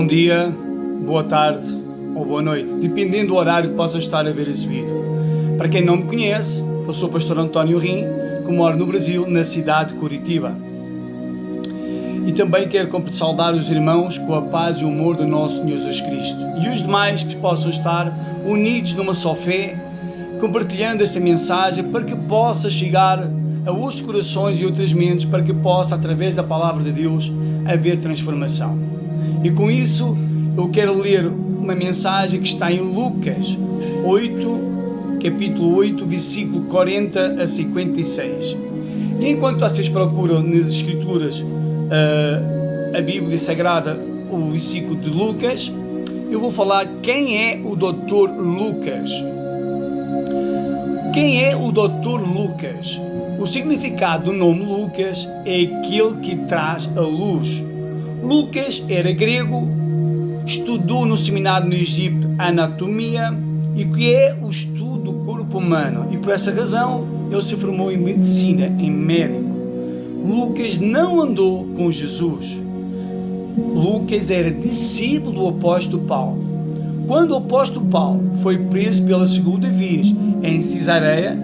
Bom dia, boa tarde ou boa noite, dependendo do horário que possa estar a ver esse vídeo. Para quem não me conhece, eu sou o pastor António Rim, que moro no Brasil, na cidade de Curitiba. E também quero saudar os irmãos com a paz e o amor do nosso Senhor Jesus Cristo. E os demais que possam estar unidos numa só fé, compartilhando essa mensagem para que possa chegar a outros corações e outras mentes, para que possa, através da palavra de Deus, haver transformação. E com isso, eu quero ler uma mensagem que está em Lucas 8, capítulo 8, versículo 40 a 56. E enquanto vocês procuram nas Escrituras a Bíblia Sagrada, o versículo de Lucas, eu vou falar quem é o Dr. Lucas. Quem é o Dr. Lucas? O significado do nome Lucas é aquele que traz a luz. Lucas era grego, estudou no seminário no Egito anatomia, e que é o estudo do corpo humano, e por essa razão ele se formou em medicina, em médico. Lucas não andou com Jesus. Lucas era discípulo do apóstolo Paulo. Quando o apóstolo Paulo foi preso pela segunda vez em Cesareia,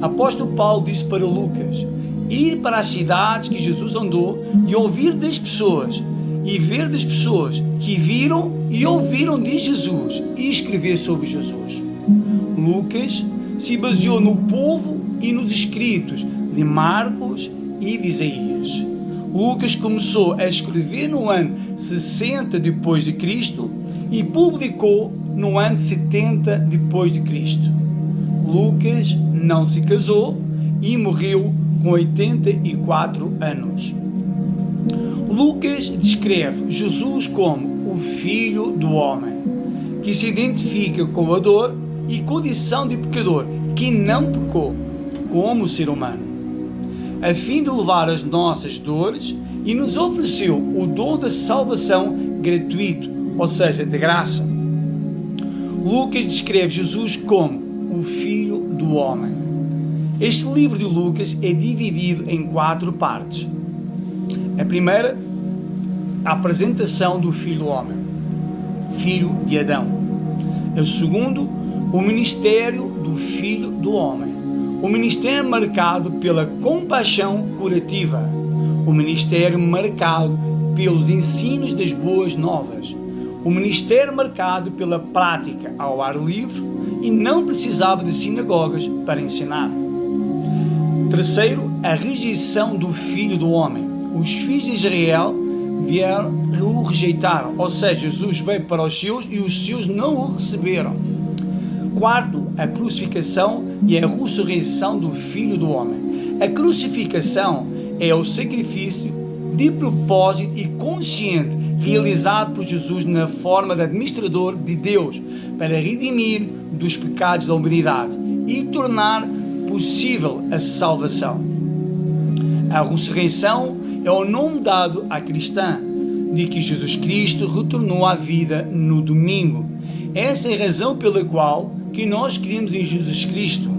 o apóstolo Paulo disse para Lucas ir para as cidades que Jesus andou e ouvir das pessoas e ver das pessoas que viram e ouviram de Jesus e escrever sobre Jesus. Lucas se baseou no povo e nos escritos de Marcos e de Isaías. Lucas começou a escrever no ano 60 depois de Cristo e publicou no ano 70 depois de Cristo. Lucas não se casou e morreu com 84 anos. Lucas descreve Jesus como o Filho do Homem, que se identifica com a dor e condição de pecador, que não pecou como ser humano, a fim de levar as nossas dores, e nos ofereceu o dom da salvação gratuito, ou seja, de graça. Lucas descreve Jesus como o Filho do Homem. Este livro de Lucas é dividido em 4 partes. A primeira, a apresentação do Filho do Homem, filho de Adão. A segunda, o ministério do Filho do Homem. O ministério marcado pela compaixão curativa. O ministério marcado pelos ensinos das boas novas. O ministério marcado pela prática ao ar livre e não precisava de sinagogas para ensinar. Terceiro, a rejeição do Filho do Homem. Os filhos de Israel vieram e o rejeitaram, ou seja, Jesus veio para os seus e os seus não o receberam. Quarto, a crucificação e a ressurreição do Filho do Homem. A crucificação é o sacrifício de propósito e consciente realizado por Jesus na forma de administrador de Deus para redimir dos pecados da humanidade e tornar possível a salvação. A ressurreição é o nome dado à cristã de que Jesus Cristo retornou à vida no domingo. Essa é a razão pela qual que nós cremos em Jesus Cristo,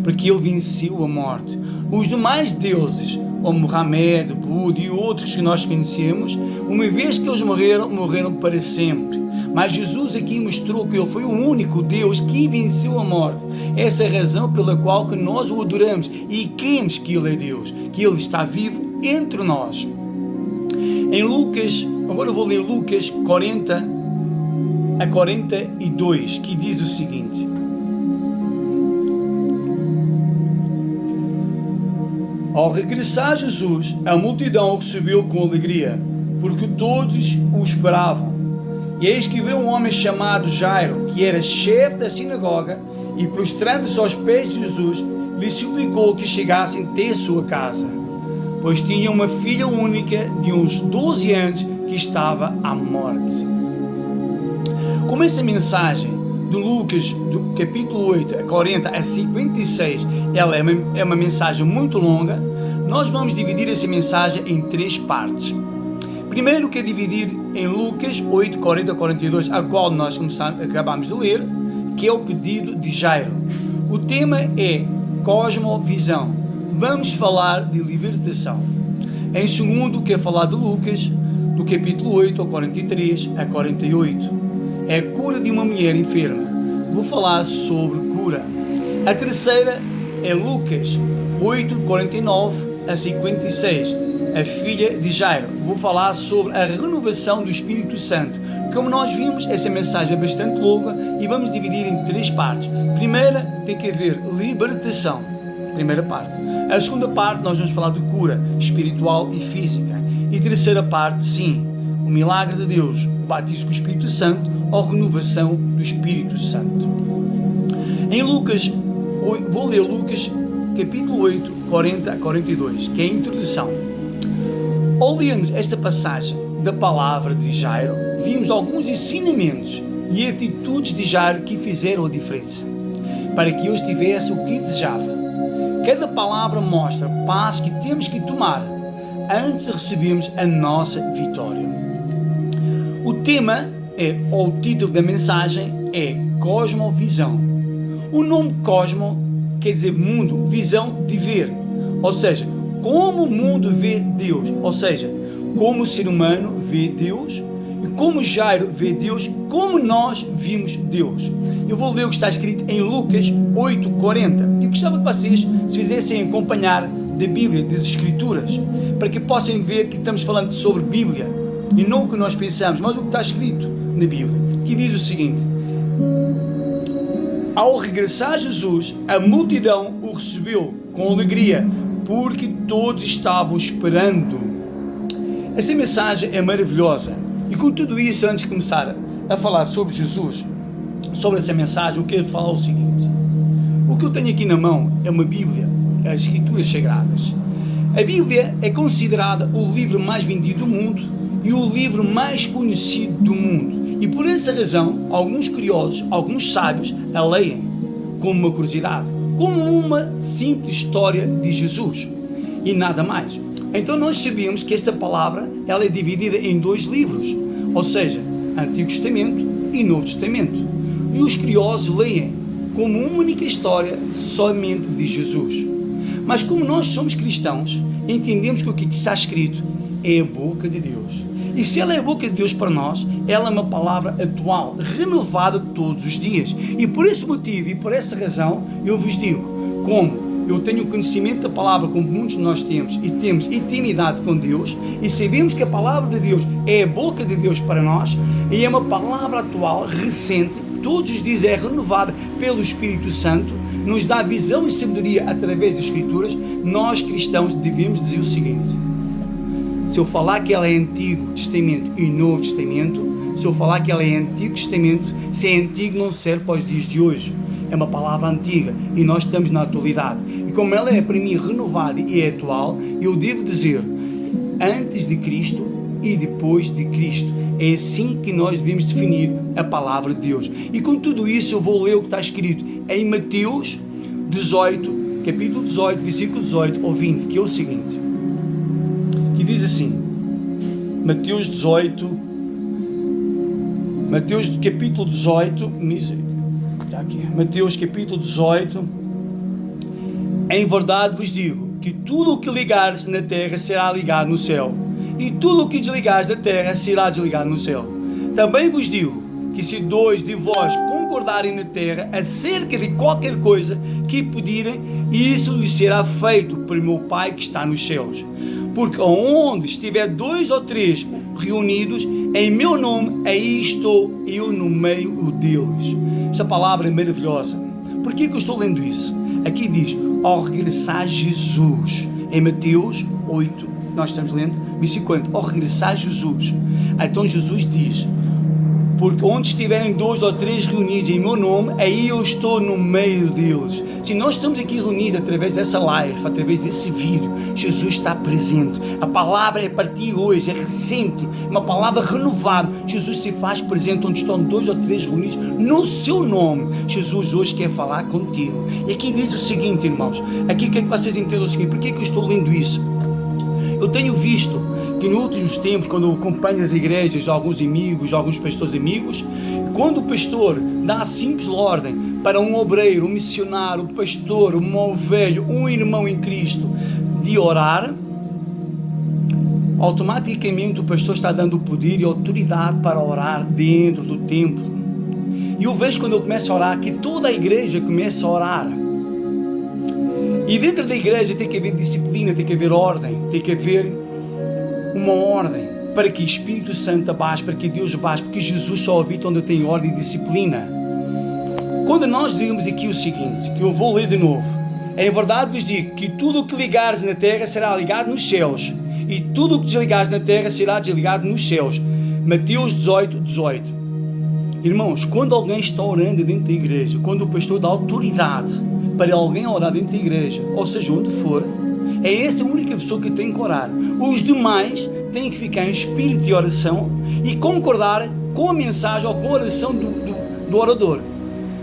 porque ele venceu a morte. Os demais deuses, como Mohamed, Buda e outros que nós conhecemos, uma vez que eles morreram para sempre. Mas Jesus aqui mostrou que ele foi o único Deus que venceu a morte. Essa é a razão pela qual que nós o adoramos e cremos que ele é Deus, que ele está vivo entre nós. Em Lucas, agora eu vou ler Lucas 40 a 42, que diz o seguinte: Ao regressar Jesus, a multidão o recebeu com alegria, porque todos o esperavam. E eis que veio um homem chamado Jairo, que era chefe da sinagoga, e prostrando-se aos pés de Jesus, lhe suplicou que chegassem até sua casa, pois tinha uma filha única de uns 12 anos que estava à morte. Como essa mensagem de Lucas, do capítulo 8, a 40 a 56, ela é uma mensagem muito longa, nós vamos dividir essa mensagem em 3 partes. Primeiro, que é dividir em Lucas 8, 40 a 42, a qual nós acabamos de ler, que é o pedido de Jairo. O tema é cosmovisão. Vamos falar de libertação. Em segundo, que é falar de Lucas, do capítulo 8 ao 43 a 48. É a cura de uma mulher enferma. Vou falar sobre cura. A terceira é Lucas 8, 49 a 56. A filha de Jairo. Vou falar sobre a renovação do Espírito Santo. Como nós vimos, essa mensagem é bastante longa e vamos dividir em 3 partes. Primeira, tem que haver libertação. Primeira parte. A segunda parte, nós vamos falar de cura espiritual e física. E terceira parte, sim, o milagre de Deus, o batismo com o Espírito Santo ou renovação do Espírito Santo. Em Lucas, vou ler Lucas capítulo 8, 40 a 42, que é a introdução. Ao lermos esta passagem da palavra de Jairo, vimos alguns ensinamentos e atitudes de Jairo que fizeram a diferença, para que ele tivesse o que desejava. Cada palavra mostra passos que temos que tomar antes de recebermos a nossa vitória. O tema ou o título da mensagem é Cosmovisão. O nome Cosmo quer dizer mundo, visão de ver, ou seja, como o mundo vê Deus, ou seja, como o ser humano vê Deus e como Jairo vê Deus, como nós vimos Deus. Eu vou ler o que está escrito em Lucas 8:40. Eu gostava que vocês se fizessem acompanhar da Bíblia, das Escrituras, para que possam ver que estamos falando sobre Bíblia e não o que nós pensamos, mas o que está escrito na Bíblia, que diz o seguinte: ao regressar Jesus, a multidão o recebeu com alegria, porque todos estavam esperando. Essa mensagem é maravilhosa. E com tudo isso, antes de começar a falar sobre Jesus, sobre essa mensagem, eu quero falar o seguinte. O que eu tenho aqui na mão é uma Bíblia, as Escrituras Sagradas. A Bíblia é considerada o livro mais vendido do mundo e o livro mais conhecido do mundo. E por essa razão, alguns curiosos, alguns sábios a leem como uma curiosidade, como uma simples história de Jesus e nada mais. Então nós sabemos que esta palavra ela é dividida em 2 livros, ou seja, Antigo Testamento e Novo Testamento. E os curiosos leem como uma única história somente de Jesus. Mas como nós somos cristãos, entendemos que o que está escrito é a boca de Deus. E se ela é a boca de Deus para nós, ela é uma palavra atual, renovada todos os dias. E por esse motivo e por essa razão, eu vos digo, como eu tenho conhecimento da palavra, como muitos de nós temos, e temos intimidade com Deus, e sabemos que a palavra de Deus é a boca de Deus para nós, e é uma palavra atual, recente, todos os dias é renovada pelo Espírito Santo, nos dá visão e sabedoria através das Escrituras. Nós cristãos devemos dizer o seguinte: se eu falar que ela é Antigo Testamento e Novo Testamento, se eu falar que ela é Antigo Testamento, se é antigo não serve para os dias de hoje. É uma palavra antiga e nós estamos na atualidade. E como ela é para mim renovada e é atual, eu devo dizer antes de Cristo e depois de Cristo. É assim que nós devemos definir a palavra de Deus. E com tudo isso eu vou ler o que está escrito em Mateus 18, capítulo 18, versículo 18 ao 20, que é o seguinte, que diz assim, Mateus capítulo 18, Mateus capítulo 18, em verdade vos digo que tudo o que ligares na terra será ligado no céu, e tudo o que desligares da terra será desligado no céu. Também vos digo que se 2 de vós concordarem na terra acerca de qualquer coisa que pedirem, isso lhes será feito por meu Pai que está nos céus. Porque onde estiver 2 ou 3 reunidos em meu nome, aí estou eu no meio deles. Esta palavra é maravilhosa. Por que eu estou lendo isso? Aqui diz, ao regressar Jesus, em Mateus 8, nós estamos lendo, versículo 40, ao regressar Jesus. Então Jesus diz, porque onde estiverem 2 ou 3 reunidos em meu nome, aí eu estou no meio deles. Se nós estamos aqui reunidos através dessa live, através desse vídeo, Jesus está presente. A palavra é para ti hoje, é recente, uma palavra renovada. Jesus se faz presente onde estão 2 ou 3 reunidos no seu nome. Jesus hoje quer falar contigo. E aqui diz o seguinte, irmãos, aqui quer que vocês entendam o seguinte, por que eu estou lendo isso? Eu tenho visto que nos últimos tempos, quando eu acompanho as igrejas, alguns amigos, alguns pastores amigos, quando o pastor dá a simples ordem para um obreiro, um missionário, um pastor, um ovelho, um irmão em Cristo, de orar, automaticamente o pastor está dando poder e autoridade para orar dentro do templo. E eu vejo quando ele começa a orar, que toda a igreja começa a orar. E dentro da igreja tem que haver disciplina, tem que haver ordem, tem que haver uma ordem para que o Espírito Santo baixe, para que Deus baixe, porque Jesus só habita onde tem ordem e disciplina. Quando nós dizemos aqui o seguinte, que eu vou ler de novo: em verdade vos digo que tudo o que ligares na terra será ligado nos céus, e tudo o que desligares na terra será desligado nos céus. Mateus 18, 18. Irmãos, quando alguém está orando dentro da igreja, quando o pastor dá autoridade para alguém orar dentro da igreja, ou seja, onde for, é essa a única pessoa que tem que orar. Os demais têm que ficar em espírito de oração e concordar com a mensagem ou com a oração do orador.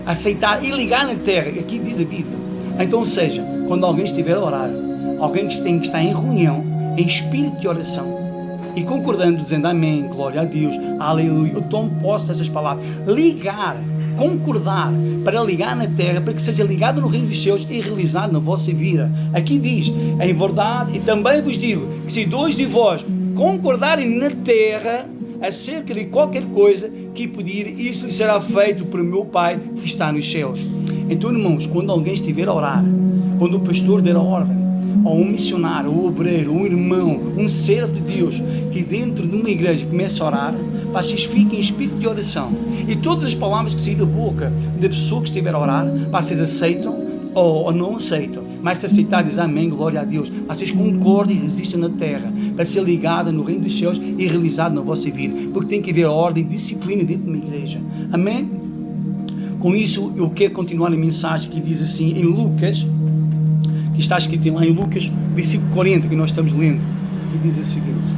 Aceitar e ligar na terra, aqui diz a Bíblia. Então, ou seja, quando alguém estiver a orar, alguém que tem que estar em reunião, em espírito de oração, e concordando, dizendo amém, glória a Deus, aleluia, eu tomo posse dessas palavras. Ligar, concordar, para ligar na terra, para que seja ligado no reino dos céus e realizado na vossa vida. Aqui diz, em verdade, e também vos digo, que se dois de vós concordarem na terra acerca de qualquer coisa que pedirem, isso lhe será feito por meu Pai que está nos céus. Então, irmãos, quando alguém estiver a orar, quando o pastor der a ordem, ou um missionário, ou um obreiro, um irmão, um servo de Deus, que dentro de uma igreja começa a orar, vocês fiquem em espírito de oração, e todas as palavras que saem da boca da pessoa que estiver a orar, vocês aceitam ou não aceitam, mas se aceitar, diz amém, glória a Deus, vocês concordam e resistem na terra, para ser ligada no reino dos céus e realizado na vossa vida, porque tem que haver ordem e disciplina dentro de uma igreja, amém? Com isso, eu quero continuar a mensagem que diz assim, em Lucas, que está escrito lá em Lucas, versículo 40, que nós estamos lendo, que diz o seguinte: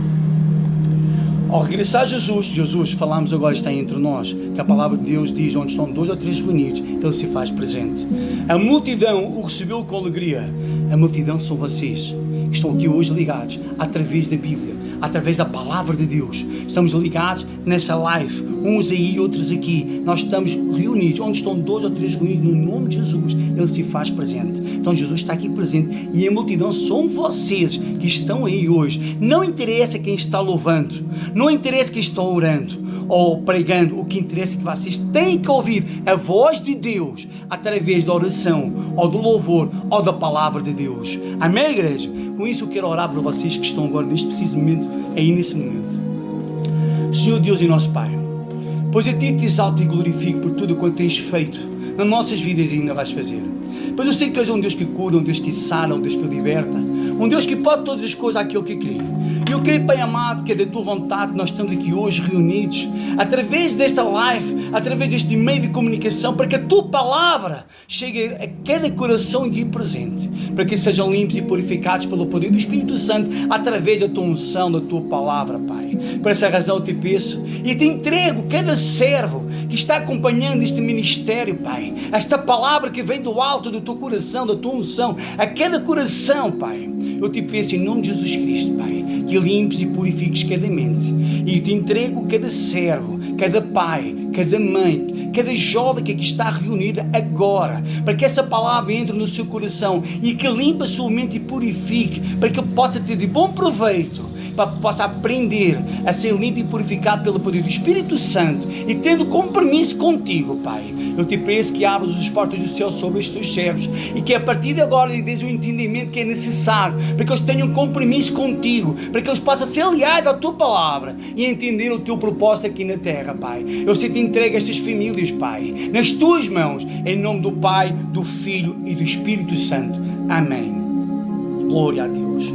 ao regressar Jesus, falamos agora, está entre nós, que a palavra de Deus diz, onde estão 2 ou 3 reunidos, Ele se faz presente. A multidão o recebeu com alegria. A multidão são vocês, que estão aqui hoje ligados, através da Bíblia, através da palavra de Deus. Estamos ligados nessa live, uns aí, outros aqui. Nós estamos reunidos, onde estão 2 ou 3 reunidos, no nome de Jesus, Ele se faz presente. Então Jesus está aqui presente, e a multidão são vocês que estão aí hoje. Não interessa quem está louvando, não interessa quem está orando ou pregando, o que interessa é que vocês têm que ouvir a voz de Deus através da oração, ou do louvor, ou da palavra de Deus. Amém, igreja? Com isso eu quero orar para vocês que estão agora neste preciso momento, aí nesse momento. Senhor Deus e nosso Pai, pois a Ti te exalto e glorifico por tudo quanto tens feito nas nossas vidas e ainda vais fazer. Pois eu sei que Tu és um Deus que cura, um Deus que sara, um Deus que liberta, um Deus que pode todas as coisas àquele que crê. E eu creio, Pai amado, que é da Tua vontade que nós estamos aqui hoje reunidos, através desta live, através deste meio de comunicação, para que a Tua palavra chegue a cada coração aqui presente, para que sejam limpos e purificados pelo poder do Espírito Santo, através da Tua unção, da Tua palavra, Pai. Por essa razão eu te peço e te entrego cada servo que está acompanhando este ministério, Pai, esta palavra que vem do alto do Teu coração, da Tua unção, a cada coração, Pai. Eu te peço em nome de Jesus Cristo, Pai, que limpes e purifiques cada mente, e te entrego cada servo, cada pai, cada mãe, cada jovem que aqui está reunida agora, para que essa palavra entre no seu coração e que limpe a sua mente e purifique, para que possa ter de bom proveito, para que possa aprender a ser limpo e purificado pelo poder do Espírito Santo, e tendo compromisso contigo, Pai. Eu te peço que abras as portas do céu sobre os teus servos, e que a partir de agora lhe dês o entendimento que é necessário, para que eles tenham um compromisso contigo, para que eles possam ser leais à tua palavra e entender o teu propósito aqui na terra, Pai. Eu sei que te entrego estas famílias, Pai, nas tuas mãos, em nome do Pai, do Filho e do Espírito Santo. Amém. Glória a Deus.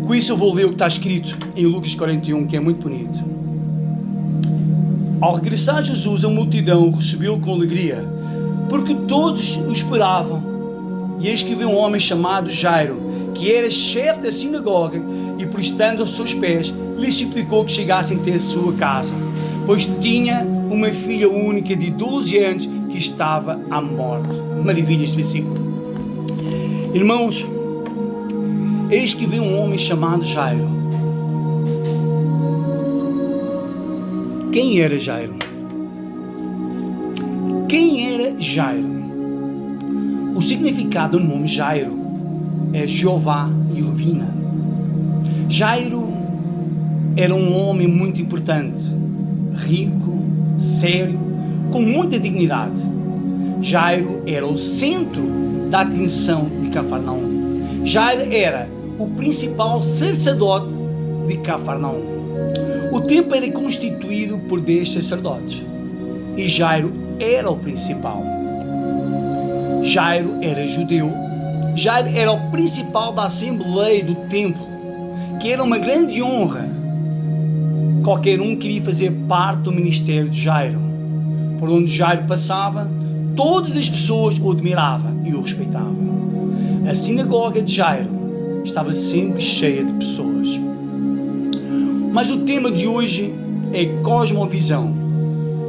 Com isso eu vou ler o que está escrito em Lucas 41, que é muito bonito. Ao regressar Jesus, a multidão o recebeu com alegria, porque todos o esperavam. E eis que veio um homem chamado Jairo, que era chefe da sinagoga, e prestando aos seus pés, lhe suplicou que chegassem até a sua casa, pois tinha uma filha única de 12 anos que estava à morte. Maravilha este versículo. Irmãos, eis que veio um homem chamado Jairo. Quem era Jairo? Quem era Jairo? O significado do nome Jairo é Jeová ilumina. Jairo era um homem muito importante, rico, sério, com muita dignidade. Jairo era o centro da atenção de Cafarnaum. Jairo era o principal sacerdote de Cafarnaum. O templo era constituído por 10 sacerdotes e Jairo era o principal. Jairo era judeu. Jairo era o principal da assembleia do templo, que era uma grande honra. Qualquer um queria fazer parte do ministério de Jairo. Por onde Jairo passava, todas as pessoas o admiravam e o respeitavam. A sinagoga de Jairo estava sempre cheia de pessoas. Mas o tema de hoje é cosmovisão.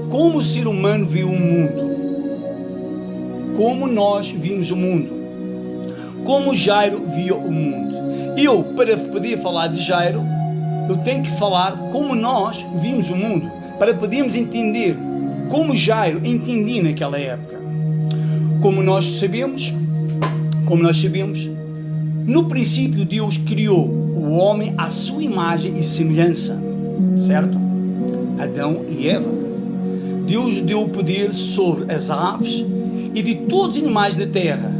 Como o ser humano vê o mundo. Como nós vimos o mundo. Como Jairo via o mundo. Eu, para poder falar de Jairo, eu tenho que falar como nós vimos o mundo, para podermos entender como Jairo entendia naquela época. Como nós sabemos, no princípio Deus criou o homem à sua imagem e semelhança, certo? Adão e Eva. Deus deu o poder sobre as aves e de todos os animais da terra.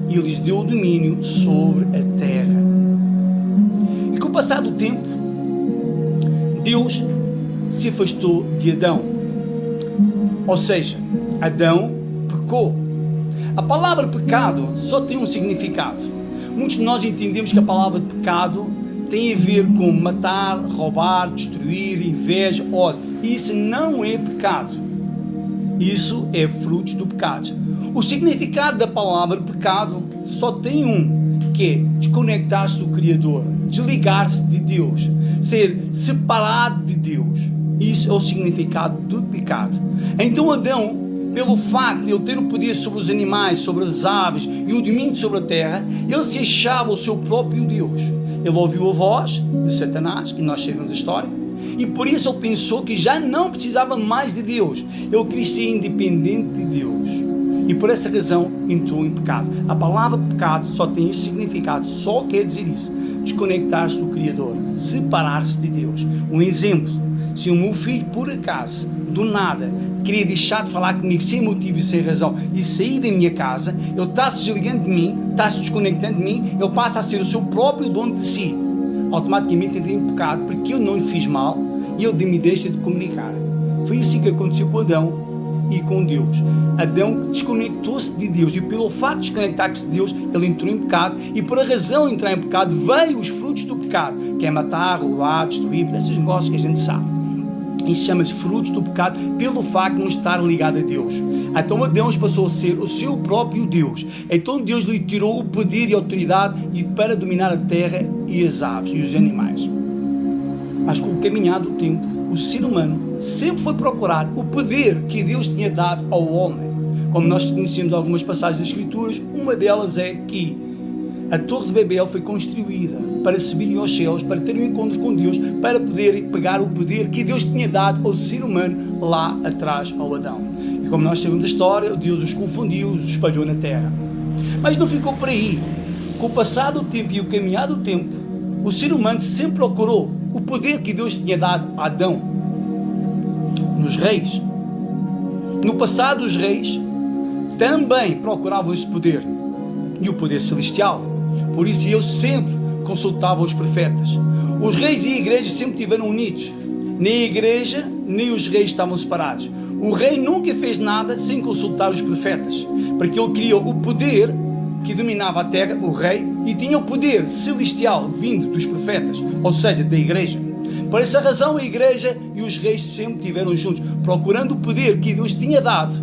E lhes deu o domínio sobre a terra. E com o passar do tempo, Deus se afastou de Adão. Ou seja, Adão pecou. A palavra pecado só tem um significado. Muitos de nós entendemos que a palavra pecado tem a ver com matar, roubar, destruir, inveja, ódio. Isso não é pecado. Isso é fruto do pecado. O significado da palavra pecado só tem um, que é desconectar-se do Criador, desligar-se de Deus, ser separado de Deus. Isso é o significado do pecado. Então Adão, pelo facto de ele ter o poder sobre os animais, sobre as aves e o domínio sobre a terra, ele se achava o seu próprio Deus. Ele ouviu a voz de Satanás, que nós sabemos a história, e por isso ele pensou que já não precisava mais de Deus. Ele queria ser independente de Deus. E por essa razão entrou em pecado. A palavra pecado só tem esse significado, só quer dizer isso: desconectar-se do Criador, separar-se de Deus. Um exemplo: se o meu filho, por acaso, do nada, queria deixar de falar comigo sem motivo e sem razão e sair da minha casa, ele está-se desligando de mim, está-se desconectando de mim, ele passa a ser o seu próprio dono de si. Automaticamente entra em pecado, porque eu não lhe fiz mal e ele me deixa de comunicar. Foi assim que aconteceu com Adão e com Deus. Adão desconectou-se de Deus, e pelo facto de desconectar-se de Deus, ele entrou em pecado, e por a razão de entrar em pecado, veio os frutos do pecado, que é matar, roubar, destruir, esses negócios que a gente sabe. Isso chama-se frutos do pecado, pelo facto de não estar ligado a Deus. Então Adão passou a ser o seu próprio Deus. Então Deus lhe tirou o poder e a autoridade para dominar a terra e as aves e os animais. Mas com o caminhar do tempo, o ser humano sempre foi procurar o poder que Deus tinha dado ao homem. Como nós conhecemos algumas passagens das Escrituras, uma delas é que a Torre de Babel foi construída para subirem aos céus, para ter um encontro com Deus, para poderem pegar o poder que Deus tinha dado ao ser humano lá atrás, ao Adão. E como nós sabemos a história, Deus os confundiu, os espalhou na terra. Mas não ficou por aí. Com o passar do tempo e o caminhar do tempo, o ser humano sempre procurou o poder que Deus tinha dado a Adão. Nos reis. No passado, os reis também procuravam esse poder, e o poder celestial. Por isso eles sempre consultavam os profetas. Os reis e a igreja sempre estiveram unidos. Nem a igreja, nem os reis estavam separados. O rei nunca fez nada sem consultar os profetas, porque ele criou o poder que dominava a terra, o rei, e tinha o poder celestial vindo dos profetas, ou seja, da igreja. Por essa razão a igreja e os reis sempre estiveram juntos, procurando o poder que Deus tinha dado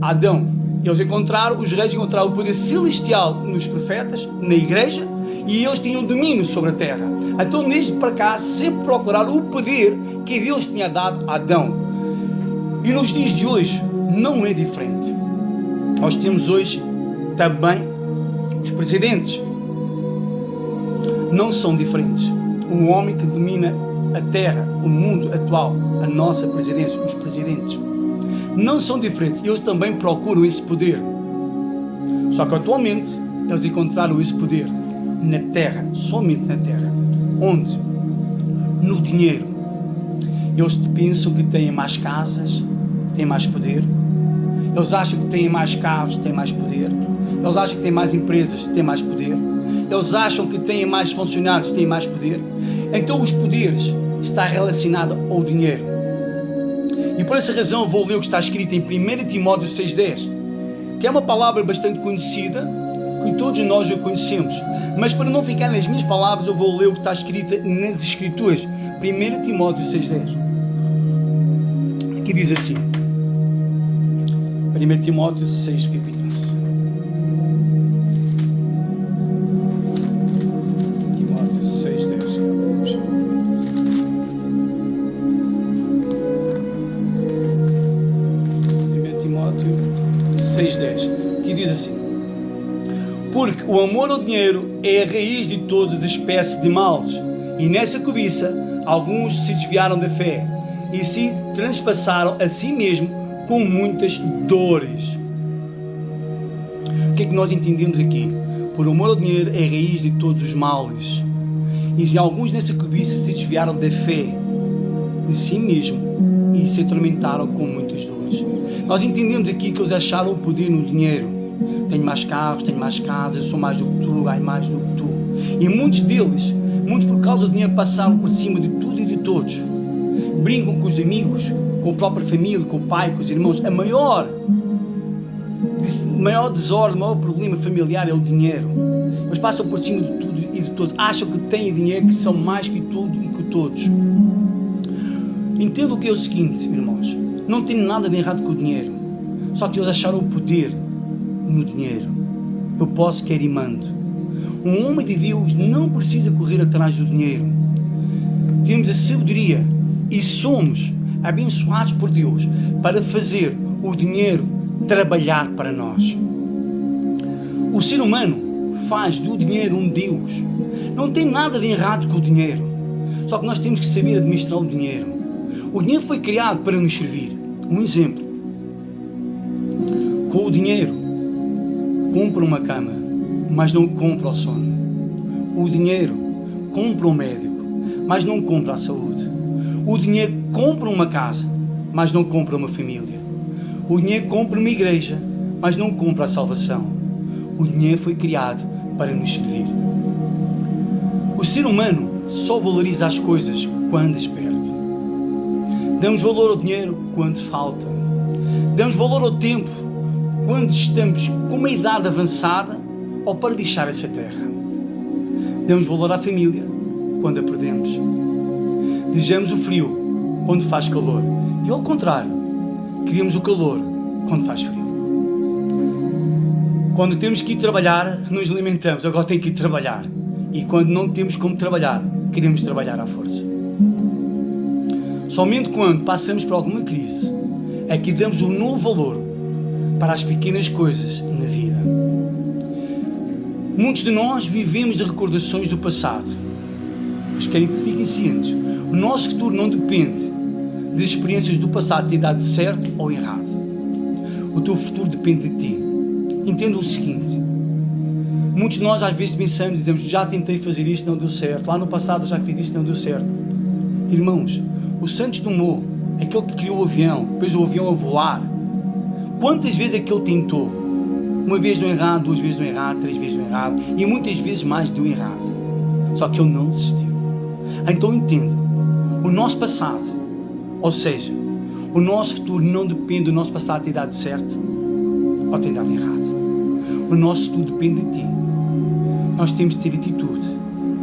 a Adão. Os reis encontraram o poder celestial nos profetas, na igreja, e eles tinham domínio sobre a terra. Então, desde para cá, sempre procuraram o poder que Deus tinha dado a Adão. E nos dias de hoje, não é diferente. Nós temos hoje também os presidentes. Não são diferentes. O homem que domina a terra, o mundo atual, a nossa presidência, os presidentes, não são diferentes. Eles também procuram esse poder. Só que atualmente eles encontraram esse poder na terra, somente na terra. Onde? no dinheiro. Eles pensam que têm mais casas, têm mais poder. Eles acham que têm mais carros, têm mais poder. Eles acham que têm mais empresas, têm mais poder. Eles acham que têm mais funcionários, têm mais poder. Então os poderes estão relacionados ao dinheiro. E por essa razão eu vou ler o que está escrito em 1 Timóteo 6,10, que é uma palavra bastante conhecida, que todos nós já conhecemos. Mas para não ficar nas minhas palavras, eu vou ler o que está escrito nas Escrituras. 1 Timóteo 6,10. Que diz assim. 1 Timóteo 6, capítulo. Timóteo 6,10. 1 Timóteo 6,10. Que diz assim. Porque o amor ao dinheiro é a raiz de todas as espécies de males. E nessa cobiça, alguns se desviaram da fé e se transpassaram a si mesmo com muitas dores. O que é que nós entendemos aqui? Por amor ao dinheiro é a raiz de todos os males. E se alguns nessa cobiça se desviaram da fé de si mesmo e se atormentaram com muitas dores. Nós entendemos aqui que eles acharam o poder no dinheiro. Tenho mais carros, tenho mais casas, sou mais do que tu, ganho mais do que tu. E muitos deles, muitos por causa do dinheiro, passaram por cima de tudo e de todos. Brincam com os amigos, com a própria família, com o pai, com os irmãos. A maior desordem, o maior problema familiar é o dinheiro. Eles passam por cima de tudo e de todos. Acham que têm dinheiro, que são mais que tudo e que todos. Entendo o que é o seguinte, irmãos. Não tem nada de errado com o dinheiro. Só que eles acharam o poder no dinheiro. Eu posso, quero e mando. Um homem de Deus não precisa correr atrás do dinheiro. Temos a sabedoria e somos abençoados por Deus para fazer o dinheiro trabalhar para nós. O ser humano faz do dinheiro um Deus. Não tem nada de errado com o dinheiro. Só que nós temos que saber administrar o dinheiro. O dinheiro foi criado para nos servir. Um exemplo. Com o dinheiro compra uma cama, mas não compra o sono. O dinheiro compra um médico, mas não compra a saúde. O dinheiro compra uma casa, mas não compra uma família. O dinheiro compra uma igreja, mas não compra a salvação. O dinheiro foi criado para nos servir. O ser humano só valoriza as coisas quando as perde. Damos valor ao dinheiro quando falta. Damos valor ao tempo quando estamos com uma idade avançada ou para deixar essa terra. Damos valor à família quando a perdemos. Desejamos o frio quando faz calor. E ao contrário, queremos o calor quando faz frio. Quando temos que ir trabalhar, nos alimentamos. Agora tenho que ir trabalhar. E quando não temos como trabalhar, queremos trabalhar à força. Somente quando passamos por alguma crise é que damos um novo valor para as pequenas coisas na vida. Muitos de nós vivemos de recordações do passado, mas fiquem cientes, o nosso futuro não depende das experiências do passado ter dado certo ou errado. O teu futuro depende de ti. Entenda o seguinte, muitos de nós às vezes pensamos e dizemos, já tentei fazer isto, não deu certo, lá no passado já fiz isto, não deu certo. Irmãos, o Santos Dumont, aquele que criou o avião, depois o avião a voar, quantas vezes é que ele tentou? Uma vez deu errado, duas vezes deu errado, três vezes deu errado e muitas vezes mais deu errado. Só que ele não desistiu. Então entenda, o nosso passado, ou seja, o nosso futuro não depende do nosso passado ter dado certo ou ter dado errado. O nosso futuro depende de ti. Nós temos de ter atitude,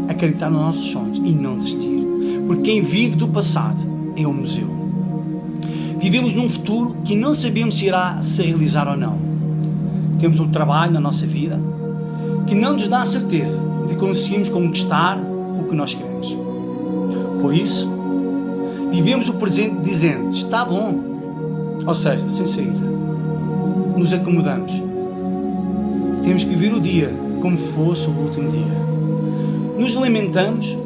acreditar nos nossos sonhos e não desistir. Porque quem vive do passado é um museu. Vivemos num futuro que não sabemos se irá se realizar ou não. Temos um trabalho na nossa vida que não nos dá a certeza de conseguirmos conquistar o que nós queremos. Por isso, vivemos o presente dizendo, está bom, ou seja, sem saída. Nos acomodamos. Temos que viver o dia como fosse o último dia. Nos lamentamos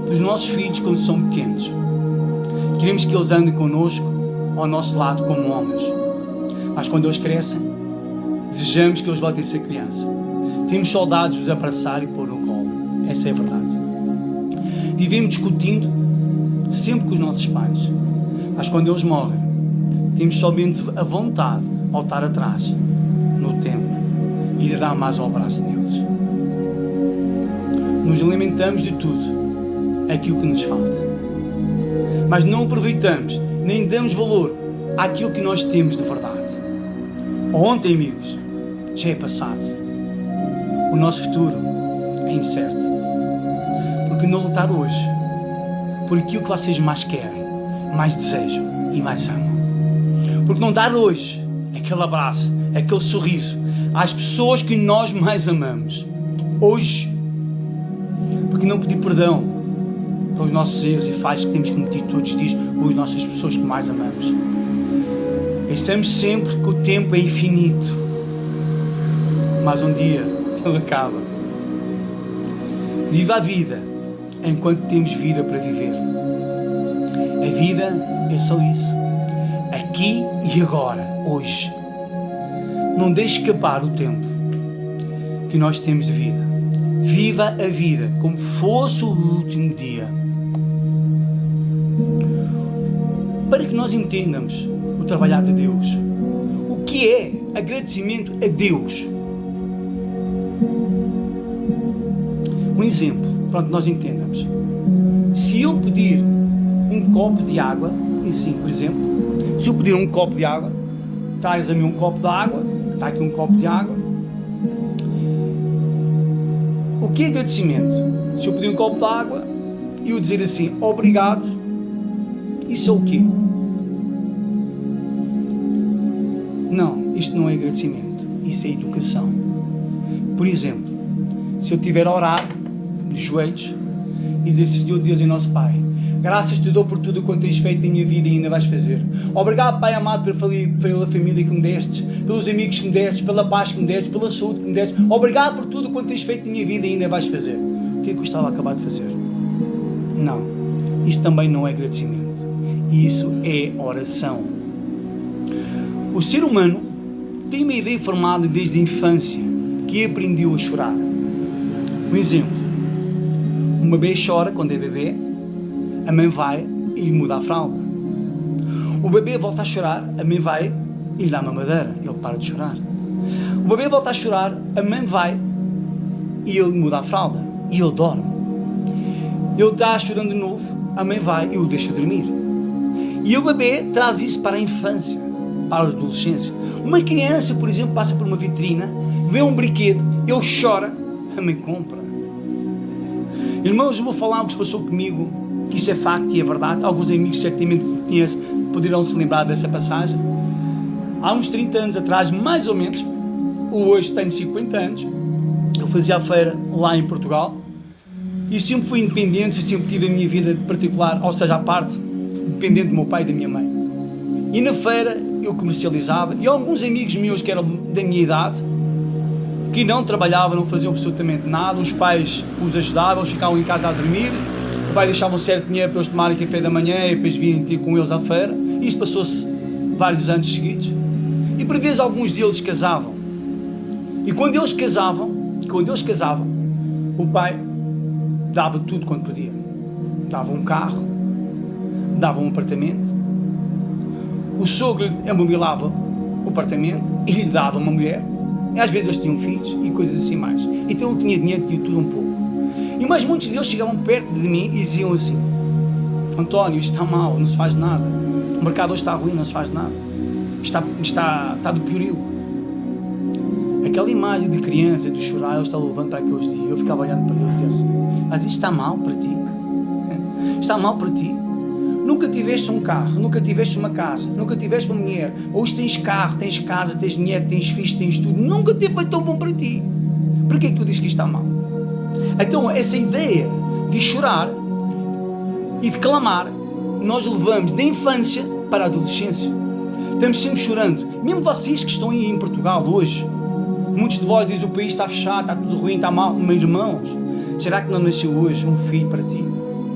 dos nossos filhos quando são pequenos. Queremos que eles andem connosco ao nosso lado como homens. Mas quando eles crescem, desejamos que eles voltem a ser criança. Temos saudades de os abraçar e pôr no colo. Essa é a verdade. Vivemos discutindo sempre com os nossos pais. Mas quando eles morrem, temos somente a vontade de voltar atrás no tempo e de dar mais ao abraço deles. Nos alimentamos de tudo aquilo que nos falta, mas não aproveitamos nem damos valor àquilo que nós temos de verdade. Ontem, amigos, já é passado. O nosso futuro é incerto. Porque não lutar hoje por aquilo que vocês mais querem, mais desejam e mais amam? Porque não dar hoje aquele abraço, aquele sorriso às pessoas que nós mais amamos hoje? Porque não pedir perdão pelos nossos erros e falhas que temos cometido todos os dias com as nossas pessoas que mais amamos? Pensamos sempre que o tempo é infinito, mas um dia ele acaba. Viva a vida enquanto temos vida para viver. A vida é só isso, aqui e agora, hoje. Não deixe escapar o tempo que nós temos de vida. Viva a vida como fosse o último dia. Para que nós entendamos o trabalhar de Deus, o que é agradecimento a Deus. Um exemplo, para que nós entendamos. Se eu pedir um copo de água, assim, por exemplo, se eu pedir um copo de água, traz a mim um copo de água, está aqui um copo de água. O que é agradecimento? Se eu pedir um copo de água e eu dizer assim, obrigado, isso é o quê? Não, isto não é agradecimento, isso é educação. Por exemplo, se eu estiver a orar de joelhos e dizer, Senhor Deus e nosso Pai, graças te dou por tudo quanto tens feito na minha vida e ainda vais fazer. Obrigado, Pai amado, pela família que me destes, pelos amigos que me destes, pela paz que me destes, pela saúde que me destes. Obrigado por tudo quanto tens feito na minha vida e ainda vais fazer. O que é que eu estava a acabar de fazer? Não, isso também não é agradecimento. Isso é oração. O ser humano tem uma ideia formada desde a infância que aprendeu a chorar. Um exemplo, um bebê chora quando é bebê, a mãe vai e lhe muda a fralda. O bebê volta a chorar, a mãe vai e lhe dá mamadeira, ele para de chorar. O bebê volta a chorar, a mãe vai e ele muda a fralda e ele dorme. Ele está chorando de novo, a mãe vai e o deixa dormir. E o bebê traz isso para a infância, para a adolescência. Uma criança, por exemplo, passa por uma vitrina, vê um brinquedo, ele chora, a mãe compra. Irmãos, eu vou falar o que se passou comigo, que isso é facto e é verdade. Alguns amigos certamente conhecem, poderão se lembrar dessa passagem. Há uns 30 anos atrás, mais ou menos, hoje tenho 50 anos, eu fazia a feira lá em Portugal e sempre fui independente, sempre tive a minha vida particular, ou seja, à parte, dependente do meu pai e da minha mãe. E na feira eu comercializava e alguns amigos meus que eram da minha idade, que não trabalhavam, não faziam absolutamente nada, os pais os ajudavam, eles ficavam em casa a dormir, o pai deixava um certo dinheiro para eles tomarem café da manhã e depois virem ter com eles à feira. Isso passou-se vários anos seguidos. E por vezes alguns deles casavam. E quando eles casavam, o pai dava tudo quanto podia. Dava um carro, dava um apartamento, o sogro lhe amobilava o apartamento e lhe dava uma mulher. E às vezes eles tinham filhos e coisas assim mais. Então eu tinha dinheiro de tudo um pouco. E mais muitos deles chegavam perto de mim e diziam assim: António, isto está mal, não se faz nada. O mercado hoje está ruim, não se faz nada. Está do piorio. Aquela imagem de criança, de chorar, eles estavam levando para aqueles dias. Eu ficava olhando para eles e dizia assim: mas isto está mal para ti? Está mal para ti? Nunca tiveste um carro, nunca tiveste uma casa, nunca tiveste uma mulher. Hoje tens carro, tens casa, tens dinheiro, tens filhos, tens tudo. Nunca teve feito tão bom para ti. Por que é que tu dizes que isto está mal? Então, essa ideia de chorar e de clamar, nós levamos da infância para a adolescência. Estamos sempre chorando. Mesmo vocês que estão aí em Portugal hoje, muitos de vós dizem: o país está fechado, está tudo ruim, está mal. Meus irmãos, será que não nasceu hoje um filho para ti?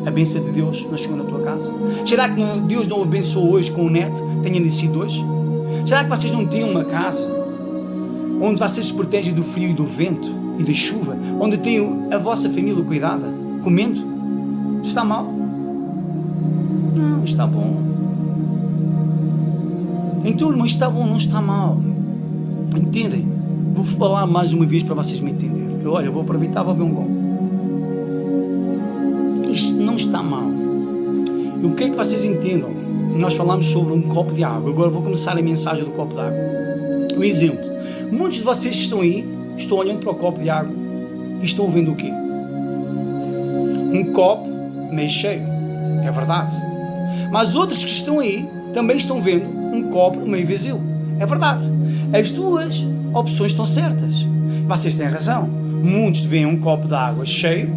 A bênção de Deus não chegou na tua casa? Será que Deus não abençoou hoje com um neto que tenha nascido hoje? Será que vocês não têm uma casa onde vocês se protegem do frio e do vento e da chuva? Onde têm a vossa família cuidada, comendo? Está mal? Não, está bom. Então, irmão, está bom, não está mal. Entendem? Vou falar mais uma vez para vocês me entenderem. Olha, vou aproveitar, vou beber um gol. Isto não está mal. E o que é que vocês entendam? Nós falamos sobre um copo de água. Agora vou começar a mensagem do copo de água. Um exemplo. Muitos de vocês que estão aí, estão olhando para o copo de água e estão vendo o quê? Um copo meio cheio. É verdade. Mas outros que estão aí também estão vendo um copo meio vazio. É verdade. As duas opções estão certas. Vocês têm razão. Muitos veem um copo de água cheio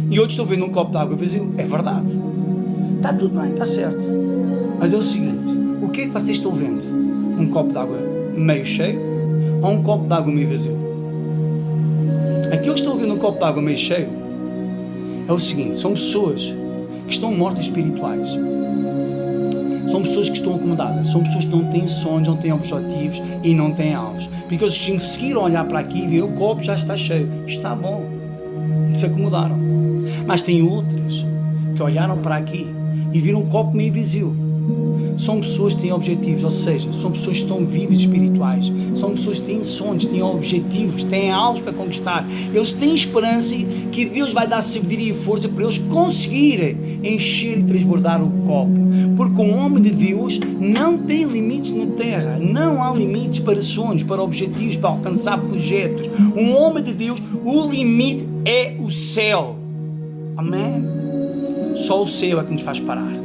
e outros estão vendo um copo de água vazio. É verdade. Está tudo bem, está certo. Mas é o seguinte, o que é que vocês estão vendo? Um copo de água meio cheio ou um copo de água meio vazio? Aqueles que estão vendo um copo de água meio cheio é o seguinte, são pessoas que estão mortas espirituais. São pessoas que estão acomodadas, são pessoas que não têm sonhos, não têm objetivos e não têm alvos. Porque eles conseguiram olhar para aqui e ver o copo já está cheio. Está bom. Se acomodaram. Mas tem outras que olharam para aqui e viram um copo meio vazio. São pessoas que têm objetivos, ou seja, são pessoas que estão vivas espirituais, são pessoas que têm sonhos, têm objetivos, têm alvos para conquistar. Eles têm esperança que Deus vai dar sabedoria e força para eles conseguirem encher e transbordar o copo. Porque um homem de Deus não tem limites na terra, não há limites para sonhos, para objetivos, para alcançar projetos. Um homem de Deus, o limite é o céu. Amém? Só o céu é que nos faz parar.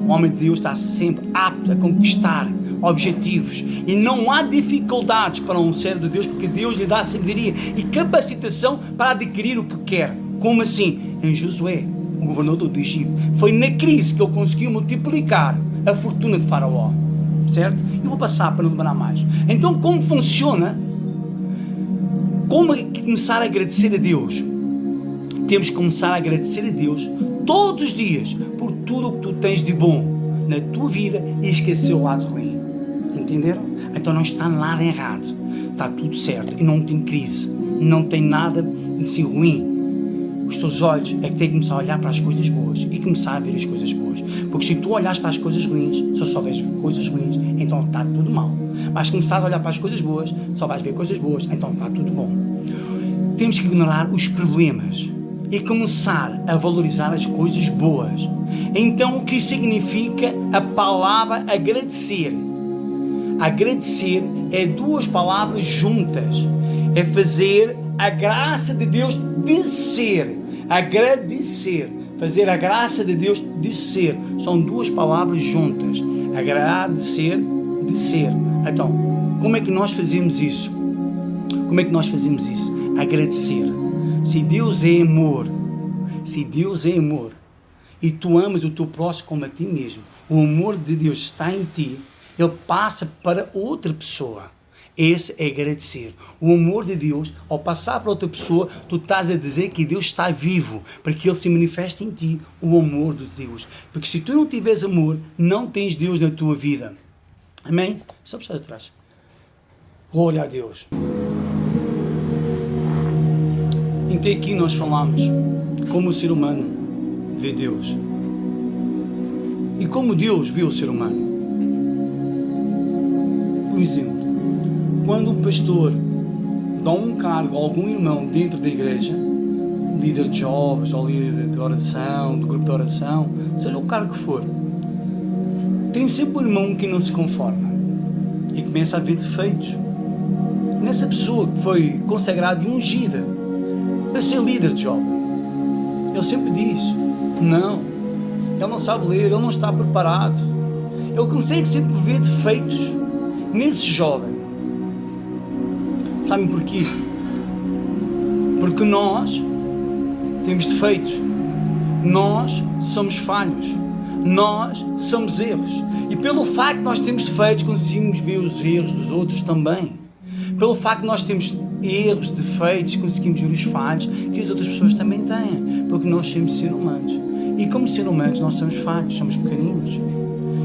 O homem de Deus está sempre apto a conquistar objetivos e não há dificuldades para um servo de Deus, porque Deus lhe dá sabedoria e capacitação para adquirir o que quer. Como assim? Em Josué, o governador do Egito, foi na crise que ele conseguiu multiplicar a fortuna de Faraó, certo? Eu vou passar para não demorar mais. Então, como funciona? Como começar a agradecer a Deus? Temos que começar a agradecer a Deus todos os dias por tudo o que tu tens de bom na tua vida e esquecer o lado ruim. Entenderam? Então não está nada errado, está tudo certo e não tem crise, não tem nada de si ruim. Os teus olhos é que têm que começar a olhar para as coisas boas e começar a ver as coisas boas, porque se tu olhares para as coisas ruins, só vês coisas ruins, então está tudo mal. Mas se começares a olhar para as coisas boas, só vais ver coisas boas, então está tudo bom. Temos que ignorar os problemas e começar a valorizar as coisas boas. Então, o que significa a palavra agradecer? Agradecer é duas palavras juntas. É fazer a graça de Deus descer. Agradecer. Fazer a graça de Deus descer. São duas palavras juntas. Agradecer, descer. Então, como é que nós fazemos isso? Como é que nós fazemos isso? Agradecer. Se Deus é amor, e tu amas o teu próximo como a ti mesmo, o amor de Deus está em ti, ele passa para outra pessoa. Esse é agradecer. O amor de Deus, ao passar para outra pessoa, tu estás a dizer que Deus está vivo, para que ele se manifeste em ti, o amor de Deus. Porque se tu não tiveres amor, não tens Deus na tua vida. Amém? Só estás atrás. Glória a Deus. Então aqui nós falamos como o ser humano vê Deus e como Deus vê o ser humano. Por exemplo, quando um pastor dá um cargo a algum irmão dentro da igreja, líder de jovens ou líder de oração, do grupo de oração, seja o cargo que for, tem sempre um irmão que não se conforma e começa a ver defeitos nessa pessoa que foi consagrada e ungida para ser líder de jovem. Ele sempre diz, não, ele não sabe ler, ele não está preparado. Ele consegue sempre ver defeitos nesse jovem. Sabem porquê? Porque nós temos defeitos, nós somos falhos, nós somos erros. E pelo facto de nós termos defeitos, conseguimos ver os erros dos outros também. Pelo facto de nós termos erros, defeitos, conseguimos ver os falhos que as outras pessoas também têm, porque nós somos seres humanos e como seres humanos nós somos falhos, somos pequeninos,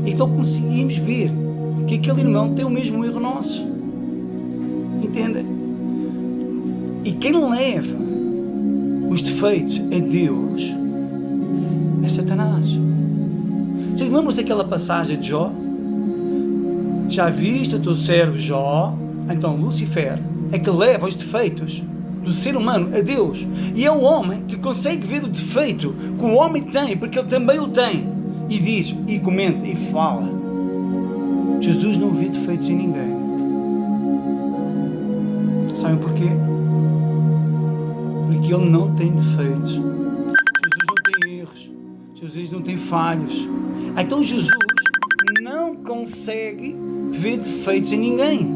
então conseguimos ver que aquele irmão tem o mesmo erro nosso, entendem? E quem leva os defeitos a Deus é Satanás. Vocês lembram-se daquela passagem de Jó? Já viste o teu servo Jó? Então Lúcifer é que leva os defeitos do ser humano a Deus, e é o homem que consegue ver o defeito que o homem tem, porque ele também o tem, e diz, e comenta, e fala. Jesus não vê defeitos em ninguém. Sabem porquê? Porque ele não tem defeitos. Jesus não tem erros. Jesus não tem falhos. Então Jesus não consegue ver defeitos em ninguém.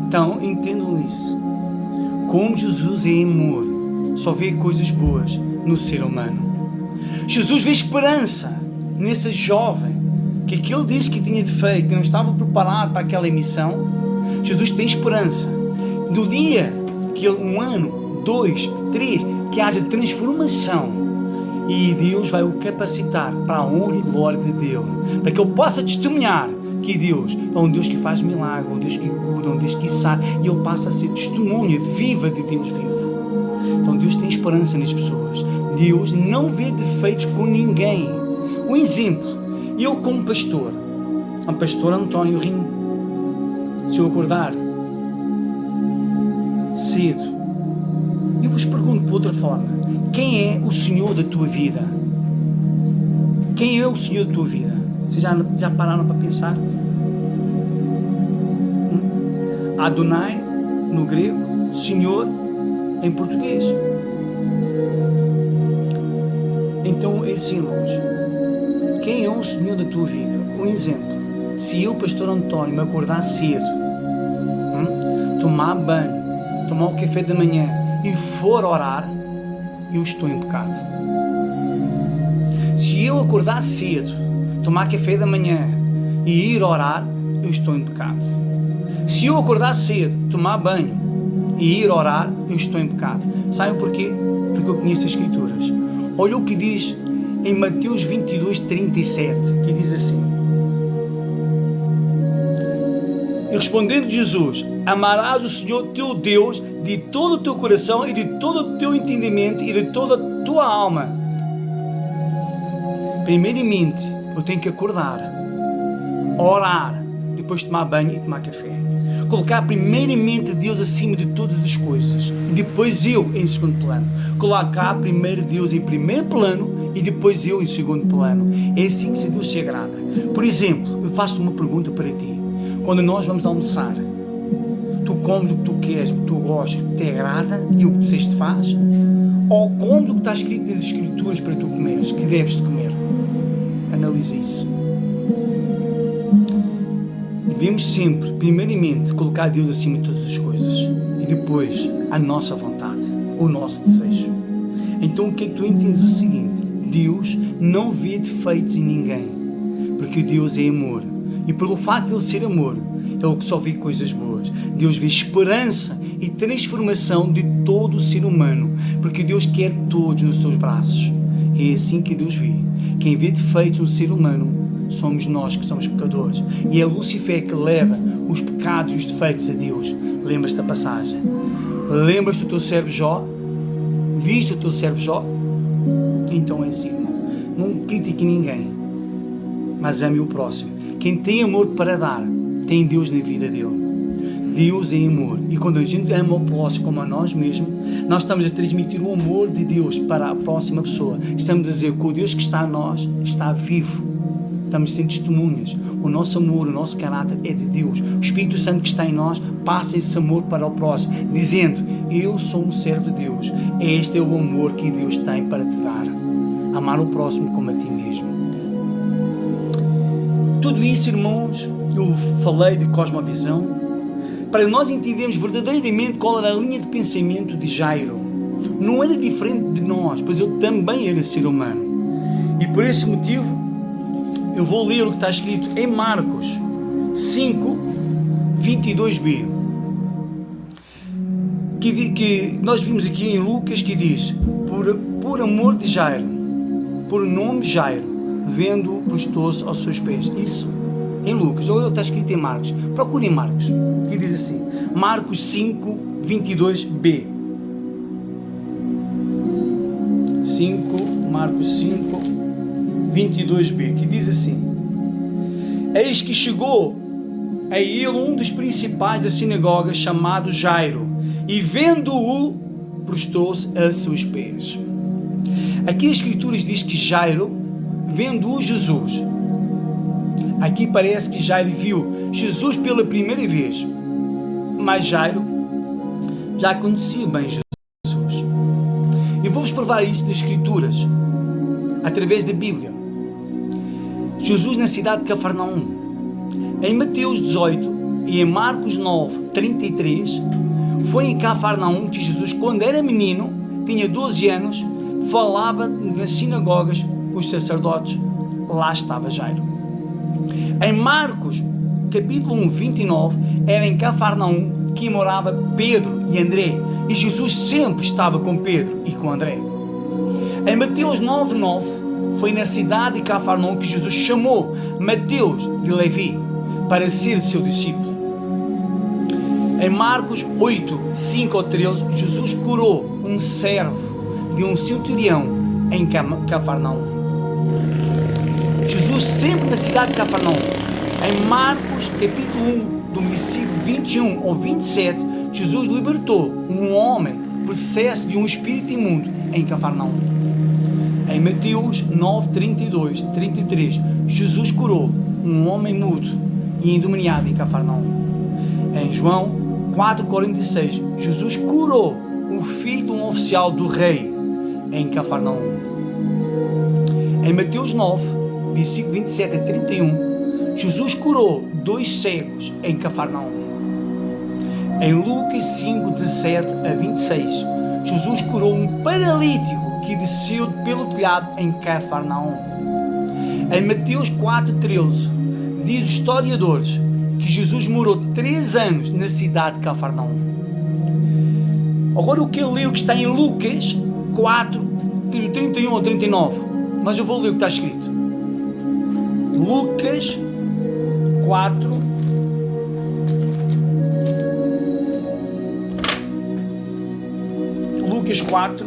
Então entendam isso. Como Jesus é amor, só vê coisas boas no ser humano. Jesus vê esperança nesse jovem que aquele disse que tinha defeito, que não estava preparado para aquela missão. Jesus tem esperança. No dia que ele, 1 ano, 2, 3, que haja transformação, e Deus vai o capacitar para a honra e glória de Deus, para que ele possa testemunhar que Deus é um Deus que faz milagre, um Deus que cura, um Deus que sara, e ele passa a ser testemunha viva de Deus vivo. Então Deus tem esperança nas pessoas. Deus não vê defeitos com ninguém. Um exemplo, eu como pastor, o pastor António Rim, se eu acordar cedo, eu vos pergunto de outra forma: quem é o Senhor da tua vida? Quem é o Senhor da tua vida? Vocês já pararam para pensar? Adonai no grego, Senhor em português. Então é assim, irmãos, quem é o Senhor da tua vida? Um exemplo, se eu, pastor António, me acordar cedo, tomar banho, tomar o café da manhã e for orar, eu estou em pecado. Se eu acordar cedo, tomar café da manhã e ir orar, eu estou em pecado. Se eu acordar cedo, tomar banho e ir orar, eu estou em pecado. Sabem porquê? Porque eu conheço as Escrituras. Olha o que diz em Mateus 22, 37, que diz assim: e respondendo Jesus, amarás o Senhor teu Deus de todo o teu coração e de todo o teu entendimento e de toda a tua alma. Primeiramente, eu tenho que acordar, orar, depois tomar banho e tomar café. Colocar primeiramente Deus acima de todas as coisas e depois eu em segundo plano. Colocar primeiro Deus em primeiro plano e depois eu em segundo plano. É assim que Deus te agrada. Por exemplo, eu faço uma pergunta para ti. Quando nós vamos almoçar, tu comes o que tu queres, o que tu gostas, o que te agrada e o que te faz? Ou comes o que está escrito nas Escrituras para tu comeres, que deves de comer? Analise isso. Devemos sempre, primeiramente, colocar Deus acima de todas as coisas e depois a nossa vontade, o nosso desejo. Então o que é que tu entendes? O seguinte: Deus não vê defeitos em ninguém, porque Deus é amor, e pelo facto de Ele ser amor, Ele só vê coisas boas. Deus vê esperança e transformação de todo o ser humano, porque Deus quer todos nos seus braços. É assim que Deus vê. Quem vê defeitos no ser humano somos nós, que somos pecadores, e é Lúcifer que leva os pecados e os defeitos a Deus. Lembras-te da passagem? Lembras-te do teu servo Jó? Viste o teu servo Jó? Então é assim, não critique ninguém, mas ame o próximo. Quem tem amor para dar, tem Deus na vida dele. Deus é amor, e quando a gente ama o próximo como a nós mesmos, nós estamos a transmitir o amor de Deus para a próxima pessoa. Estamos a dizer que o Deus que está em nós está vivo. Estamos sendo testemunhas. O nosso amor, o nosso caráter é de Deus. O Espírito Santo que está em nós passa esse amor para o próximo, dizendo: eu sou um servo de Deus. Este é o amor que Deus tem para te dar. Amar o próximo como a ti mesmo. Tudo isso, irmãos, eu falei de cosmovisão, para nós entendermos verdadeiramente qual era a linha de pensamento de Jairo. Não era diferente de nós, pois ele também era ser humano. E por esse motivo, eu vou ler o que está escrito em Marcos 5, 22b. Que nós vimos aqui em Lucas, que diz: por amor de Jairo, por nome Jairo, vendo, prostou-se aos seus pés. Isso em Lucas, ou está escrito em Marcos. Procurem Marcos, que diz assim, Marcos 5, 22b. Marcos 5, 22b, que diz assim: eis que chegou a ele um dos principais da sinagoga, chamado Jairo, e vendo-o, prostrou-se a seus pés. Aqui as Escrituras diz que Jairo, vendo-o Jesus, aqui parece que Jairo viu Jesus pela primeira vez, mas Jairo já conhecia bem Jesus. E vou-vos provar isso das Escrituras, através da Bíblia. Jesus na cidade de Cafarnaum, em Mateus 18 e em Marcos 9, 33, foi em Cafarnaum que Jesus, quando era menino, tinha 12 anos, falava nas sinagogas com os sacerdotes. Lá estava Jairo. Em Marcos, capítulo 1, 29, era em Cafarnaum que morava Pedro e André, e Jesus sempre estava com Pedro e com André. Em Mateus 9, 9, foi na cidade de Cafarnaum que Jesus chamou Mateus de Levi para ser seu discípulo. Em Marcos 8, 5 ao 13, Jesus curou um servo de um centurião em Cafarnaum. Jesus sempre na cidade de Cafarnaum. Em Marcos capítulo 1, do versículo 21 ao 27, Jesus libertou um homem possesso de um espírito imundo em Cafarnaum. Em Mateus 9, 32, 33, Jesus curou um homem mudo e endemoniado em Cafarnaum. Em João 4,46, Jesus curou o filho de um oficial do rei em Cafarnaum. Em Mateus 9, versículo 27 a 31, Jesus curou 2 cegos em Cafarnaum. Em Lucas 5, 17 a 26, Jesus curou um paralítico que desceu pelo telhado em Cafarnaum. Em Mateus 4, 13, diz os historiadores que Jesus morou 3 anos na cidade de Cafarnaum. Agora o que eu leio que está em Lucas 4, 31 ou 39, mas eu vou ler o que está escrito. Lucas 4, Lucas 4,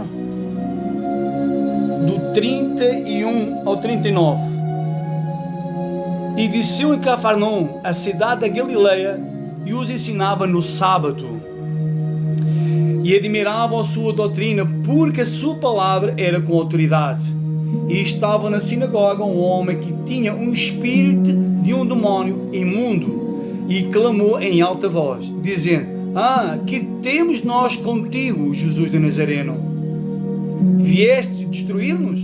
do 31 ao 39. E desceu em Cafarnaum, a cidade da Galileia, e os ensinava no sábado. E admiravam a sua doutrina, porque a sua palavra era com autoridade. E estava na sinagoga um homem que tinha um espírito de um demónio imundo, e clamou em alta voz, dizendo: que temos nós contigo, Jesus de Nazareno? Vieste destruir-nos?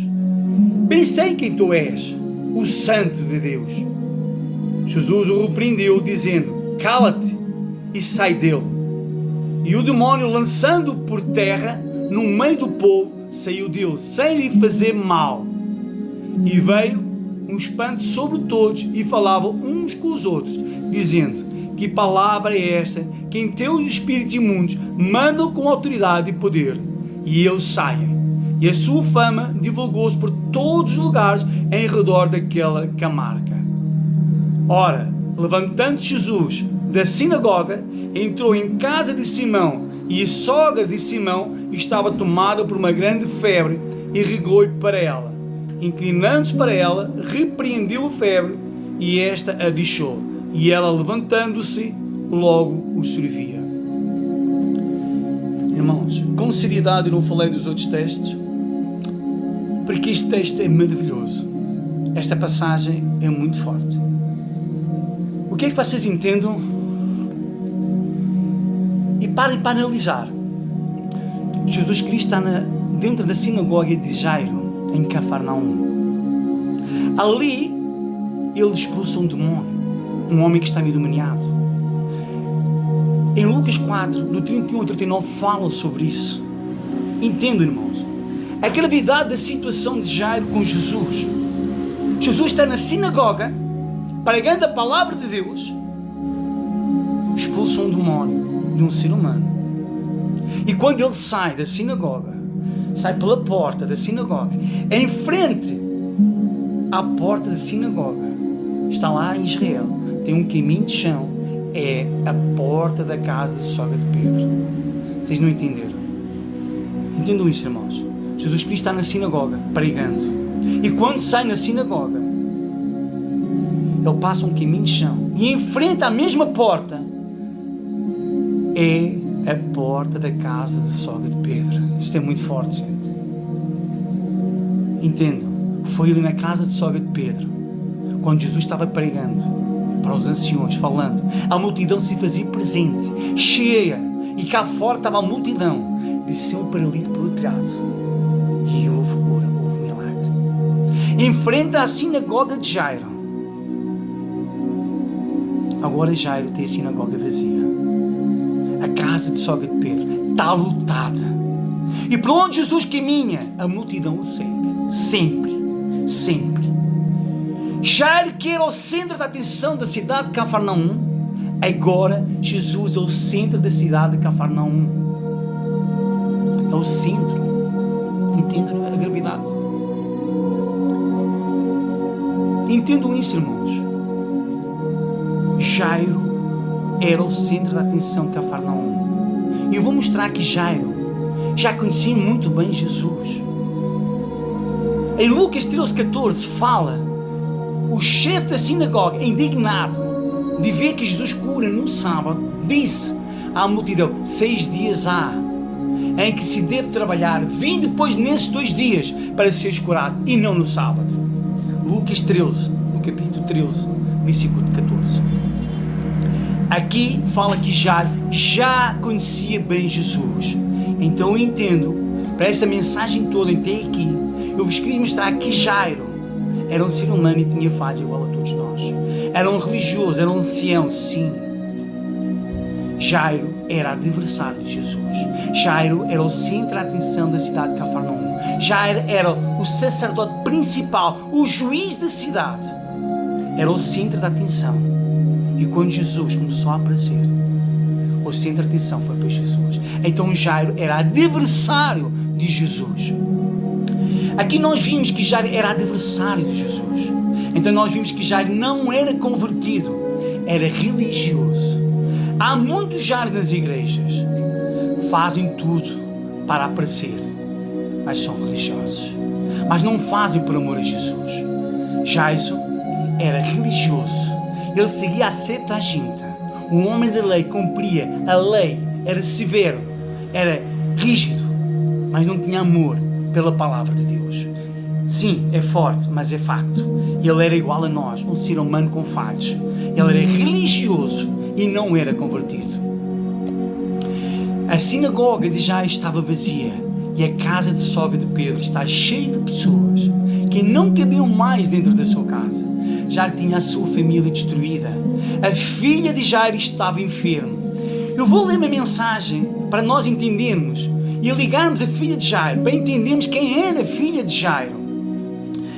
Bem sei quem tu és, o Santo de Deus. Jesus o repreendeu, dizendo: cala-te e sai dele. E o demónio, lançando-o por terra, no meio do povo, saiu dele, sem lhe fazer mal. E veio um espanto sobre todos, e falavam uns com os outros, dizendo: que palavra é esta, que em teus espíritos imundos mandam com autoridade e poder, e eles saem. E a sua fama divulgou-se por todos os lugares em redor daquela comarca. Ora, levantando-se Jesus da sinagoga, entrou em casa de Simão, e a sogra de Simão estava tomada por uma grande febre, e regou-lhe para ela. Inclinando-se para ela, repreendeu a febre, e esta a deixou, e ela, levantando-se, logo o servia. Irmãos, com seriedade eu não falei dos outros textos, porque este texto é maravilhoso. Esta passagem é muito forte. O que é que vocês entendam? E parem para analisar. Jesus Cristo está dentro da sinagoga de Jairo, em Cafarnaum. Ali, ele expulsa um demónio, um homem que está endemoniado. Em Lucas 4, do 31 ao 39, fala sobre isso. Entendo, irmãos, a gravidade da situação de Jairo com Jesus. Jesus está na sinagoga, pregando a palavra de Deus, expulsa um demónio de um ser humano. E quando ele sai da sinagoga, sai pela porta da sinagoga, em frente à porta da sinagoga, está lá em Israel, tem um caminho de chão, é a porta da casa da sogra de Pedro. Vocês não entenderam? Entendam isso, irmãos. Jesus Cristo está na sinagoga, pregando. E quando sai na sinagoga, ele passa um caminho de chão e enfrenta a mesma porta. É a porta da casa da sogra de Pedro. Isto é muito forte, gente. Entendam, foi ali na casa de sogra de Pedro, quando Jesus estava pregando para os anciões, falando, a multidão se fazia presente, cheia, e cá fora estava a multidão. Desceu um paralítico pelo telhado e houve cura, houve milagre. Enfrenta a sinagoga de Jairo. Agora Jairo tem a sinagoga vazia. A casa de sogra de Pedro está lotada. E por onde Jesus caminha, a multidão o segue. Sempre, sempre. Jairo, que era o centro da atenção da cidade de Cafarnaum, agora Jesus é o centro da cidade de Cafarnaum. É o centro. Entendam a gravidade. Entendam isso, irmãos. Jairo era o centro da atenção de Cafarnaum. E eu vou mostrar que Jairo já conhecia muito bem Jesus. Em Lucas 13,14 fala, o chefe da sinagoga, indignado de ver que Jesus cura no sábado, disse à multidão, 6 dias há em que se deve trabalhar, vim depois nesses 2 dias para seres curado, e não no sábado. Lucas 13, no capítulo 13, versículo 14. Aqui fala que Jairo já conhecia bem Jesus. Então eu entendo, para esta mensagem toda até aqui, eu vos queria mostrar que Jairo era um ser humano e tinha falhas igual a todos nós. Era um religioso, era um ancião, sim. Jairo era adversário de Jesus. Jairo era o centro da atenção da cidade de Cafarnaum. Jairo era o sacerdote principal, o juiz da cidade. Era o centro da atenção. E quando Jesus começou a aparecer, o centro da atenção foi para Jesus. Então Jairo era adversário de Jesus. Aqui nós vimos que Jairo era adversário de Jesus. Então nós vimos que Jairo não era convertido, era religioso. Há muitos Jairo nas igrejas, fazem tudo para aparecer, mas são religiosos, mas não fazem por amor a Jesus. Jairo era religioso, ele seguia a Septuaginta, um homem da lei, cumpria a lei, era severo, era rígido, mas não tinha amor pela palavra de Deus. Sim, é forte, mas é facto. Ele era igual a nós, um ser humano com falhas. Ele era religioso e não era convertido. A sinagoga de Jairo estava vazia e a casa de sogra de Pedro está cheia de pessoas que não cabiam mais dentro da sua casa. Jairo tinha a sua família destruída. A filha de Jairo estava enferma. Eu vou ler uma mensagem para nós entendermos e ligarmos a filha de Jairo, para entendermos quem era a filha de Jairo.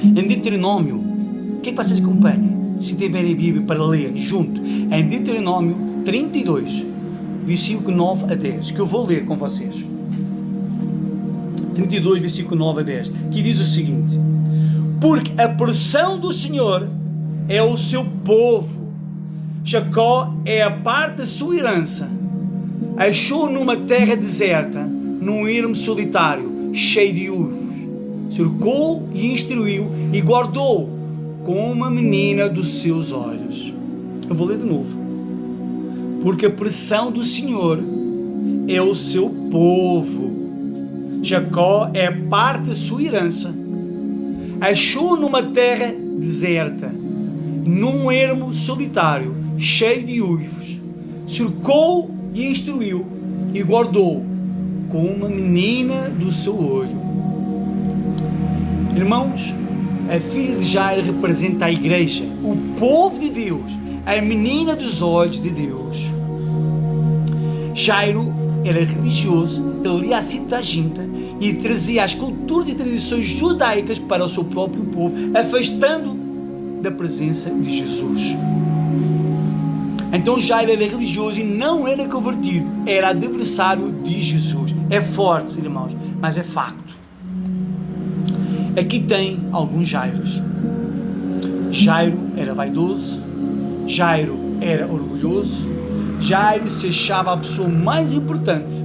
Em Deuteronômio, o que é que vocês acompanham? Se tiverem a Bíblia para ler junto, em Deuteronômio 32, versículo 9 a 10, que eu vou ler com vocês. 32, versículo 9 a 10, que diz o seguinte: porque a porção do Senhor é o seu povo, Jacó é a parte da sua herança. Achou numa terra deserta, num ermo solitário, cheio de uivos. Cercou e instruiu e guardou como uma menina dos seus olhos. Eu vou ler de novo. Porque a porção do Senhor é o seu povo. Jacó é parte da sua herança. Achou numa terra deserta, num ermo solitário, cheio de uivos. Cercou e instruiu e guardou como uma menina do seu olho. Irmãos, a filha de Jairo representa a igreja, o povo de Deus, a menina dos olhos de Deus. Jairo era religioso, ele lia a Septuaginta e trazia as culturas e tradições judaicas para o seu próprio povo, afastando da presença de Jesus. Então Jairo era religioso e não era convertido, era adversário de Jesus. É forte, irmãos, mas é facto. Aqui tem alguns Jairos. Jairo era vaidoso, Jairo era orgulhoso, Jairo se achava a pessoa mais importante,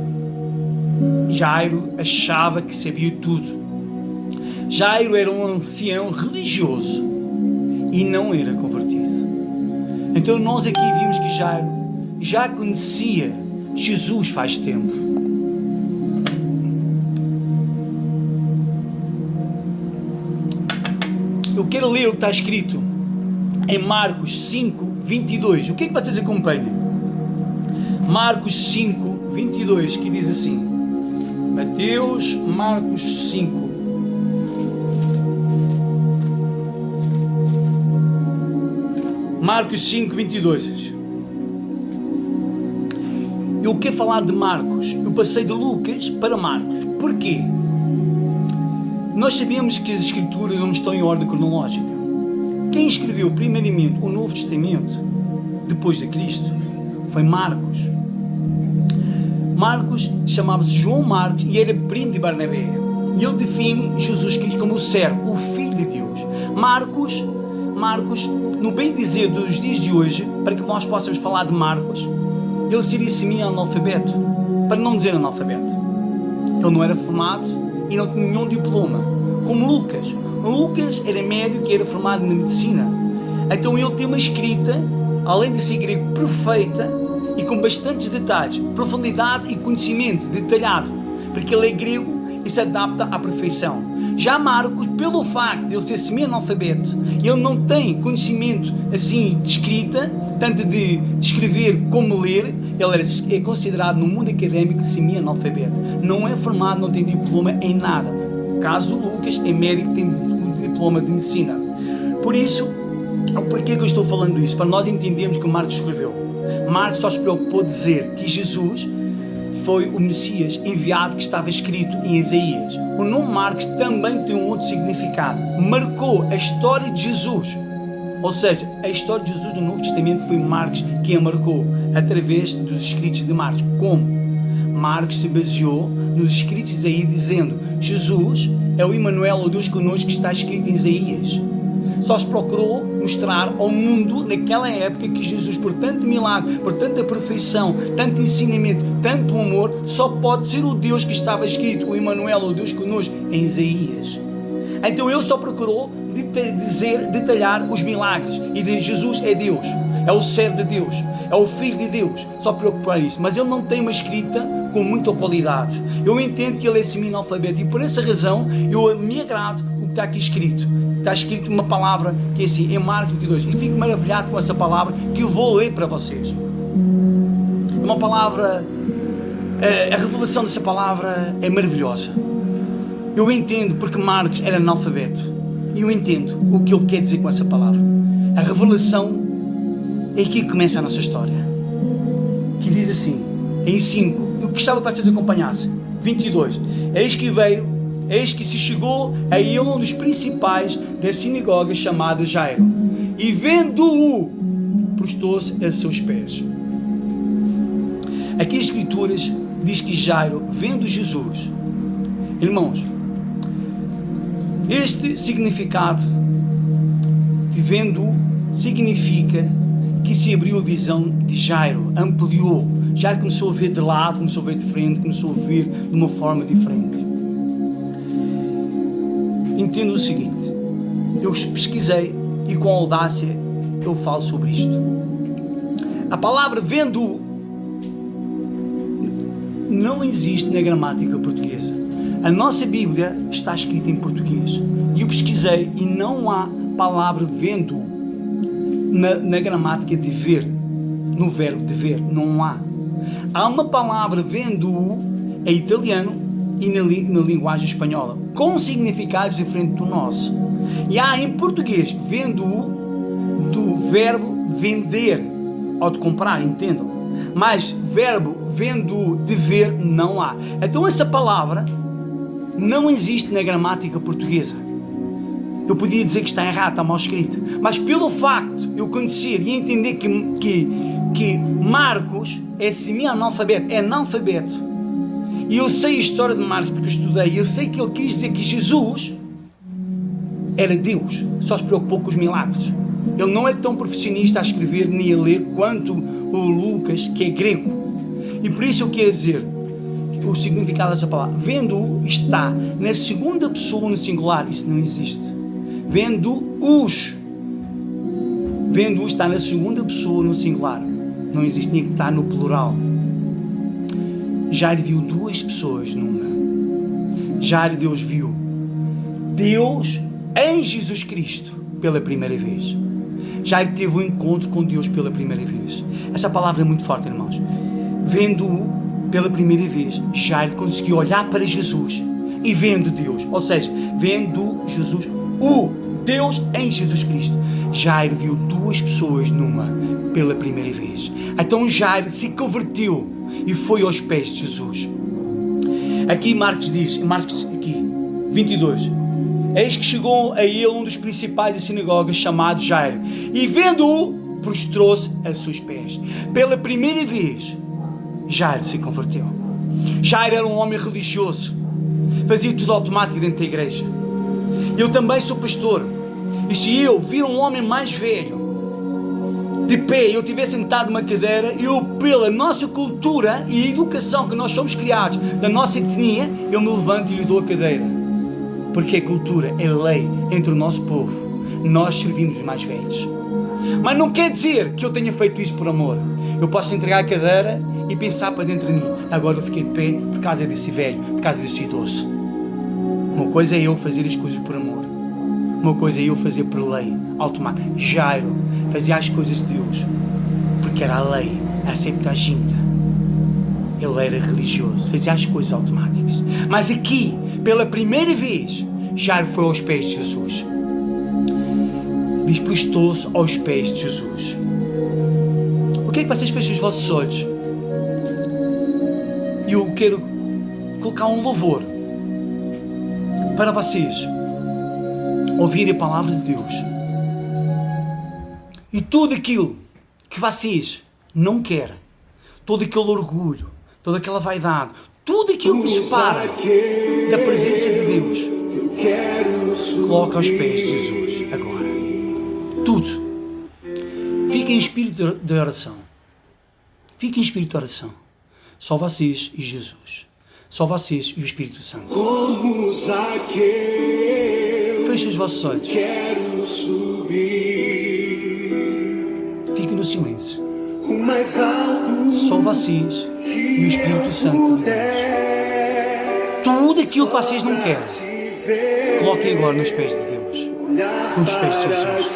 Jairo achava que sabia tudo. Jairo era um ancião religioso e não era convertido. Então nós aqui vimos que Jairo já conhecia Jesus faz tempo. Eu quero ler o que está escrito em Marcos 5, 22. O que é que vocês acompanham? Marcos 5, 22, que diz assim. Marcos 5. Marcos 5, 22. Eu quero falar de Marcos. Eu passei de Lucas para Marcos. Porquê? Nós sabemos que as Escrituras não estão em ordem cronológica. Quem escreveu primeiramente o Novo Testamento, depois de Cristo, foi Marcos. Marcos chamava-se João Marcos e era primo de Barnabé. E ele define Jesus Cristo como o servo, o Filho de Deus. Marcos, no bem dizer dos dias de hoje, para que nós possamos falar de Marcos, ele seria semi-analfabeto, para não dizer analfabeto. Ele não era formado e não tinha nenhum diploma, como Lucas. Lucas era médico e era formado na medicina. Então ele tem uma escrita, além de ser grego, perfeita e com bastantes detalhes, profundidade e conhecimento detalhado, porque ele é grego e se adapta à perfeição. Já Marcos, pelo facto de ele ser semi-analfabeto, ele não tem conhecimento assim de escrita, tanto de escrever como ler. Ele é considerado no mundo académico semi-analfabeto, não é formado, não tem diploma em nada. Caso Lucas é médico, tem diploma de medicina. Por isso, porquê que eu estou falando isso? Para nós entendermos que Marcos escreveu. Marcos só se preocupou em dizer que Jesus foi o Messias enviado, que estava escrito em Isaías. O nome Marcos também tem um outro significado. Marcou a história de Jesus. Ou seja, a história de Jesus no Novo Testamento foi Marcos quem a marcou, através dos escritos de Marcos. Como? Marcos se baseou nos escritos de Isaías, dizendo: Jesus é o Emmanuel, o Deus conosco, que está escrito em Isaías. Só se procurou mostrar ao mundo, naquela época, que Jesus, por tanto milagre, por tanta perfeição, tanto ensinamento, tanto amor, só pode ser o Deus que estava escrito, o Emmanuel, o Deus conosco, em Isaías. Então ele só procurou detalhar os milagres e dizer: Jesus é Deus, é o servo de Deus, é o Filho de Deus. Só preocupar isso. Mas ele não tem uma escrita com muita qualidade. Eu entendo que ele é semi-analfabeto e por essa razão eu me agrado o que está aqui escrito. Está escrito uma palavra que é assim, em Marcos 22, e fico maravilhado com essa palavra que eu vou ler para vocês. É uma palavra, a revelação dessa palavra é maravilhosa. Eu entendo porque Marcos era analfabeto e eu entendo o que ele quer dizer com essa palavra. A revelação é aqui que começa a nossa história, que diz assim, em 5, eu gostava que vocês acompanhassem, 22, eis que se chegou a ele um dos principais da sinagoga, chamado Jairo, e vendo-o, prostou-se a seus pés. Aqui as Escrituras diz que Jairo, vendo Jesus, irmãos, este significado de vendo-o significa que se abriu a visão de Jairo, ampliou. Jairo começou a ver de lado, começou a ver de frente, começou a ver de uma forma diferente. Entendo o seguinte, eu pesquisei e com audácia eu falo sobre isto. A palavra vendo não existe na gramática portuguesa. A nossa Bíblia está escrita em português. E eu pesquisei e não há palavra vendo na gramática de ver, no verbo de ver, não há. Há uma palavra vendo em italiano e na linguagem espanhola, com significados diferentes do nosso. E há em português vendo do verbo vender ou de comprar, entendam? Mas verbo vendo de ver não há. Então essa palavra não existe na gramática portuguesa. Eu podia dizer que está errado, está mal escrito, mas pelo facto de eu conhecer e entender que Marcos é semi-analfabeto, é analfabeto, e eu sei a história de Marcos porque eu estudei, eu sei que ele quis dizer que Jesus era Deus, só se preocupou com os milagres. Ele não é tão profissionista a escrever nem a ler quanto o Lucas, que é grego. E por isso eu quero dizer, o significado dessa palavra. Vendo está na segunda pessoa no singular. Isso não existe. Vendo-os está na segunda pessoa no singular. Não existe, nem que está no plural. Jairo viu duas pessoas numa. Jairo, Deus viu Deus em Jesus Cristo pela primeira vez. Jairo teve um encontro com Deus pela primeira vez. Essa palavra é muito forte, irmãos. Vendo-o pela primeira vez, Jairo conseguiu olhar para Jesus e vendo Deus, ou seja, vendo Jesus, o Deus em Jesus Cristo. Jairo viu duas pessoas numa pela primeira vez. Então Jairo se converteu e foi aos pés de Jesus. Aqui Marcos diz, Marcos aqui, 22, eis que chegou a ele um dos principais da sinagoga, chamado Jairo, e vendo-o, prostrou-se a seus pés. Pela primeira vez, Jairo se converteu. Jairo era um homem religioso, fazia tudo automático dentro da igreja. Eu também sou pastor, e se eu vir um homem mais velho de pé, eu estiver sentado numa cadeira, eu, pela nossa cultura e educação que nós somos criados, da nossa etnia, eu me levanto e lhe dou a cadeira, porque é cultura, é lei entre o nosso povo. Nós servimos os mais velhos, mas não quer dizer que eu tenha feito isso por amor. Eu posso entregar a cadeira e pensar para dentro de mim, agora eu fiquei de pé por causa desse velho, por causa desse idoso. Uma coisa é eu fazer as coisas por amor, uma coisa é eu fazer por lei automática. Jairo fazia as coisas de Deus porque era a lei, a septuaginta. Ele era religioso, fazia as coisas automáticas. Mas aqui, pela primeira vez, Jairo foi aos pés de Jesus. Prostrou-se aos pés de Jesus. Eu quero que vocês fechem os vossos olhos. E eu quero colocar um louvor para vocês ouvirem a palavra de Deus. E tudo aquilo que vocês não querem, todo aquele orgulho, toda aquela vaidade, tudo aquilo que vos separa da presença de Deus, coloca aos pés de Jesus agora. Tudo. Fiquem em espírito de oração. Fiquem em espírito de oração. Só vocês e Jesus. Só vocês e o Espírito Santo. Fechem os vossos olhos. Fiquem no silêncio. Só vocês e o Espírito Santo de Deus. Tudo aquilo que vocês não querem, coloquem agora nos pés de Deus. Nos pés de Jesus.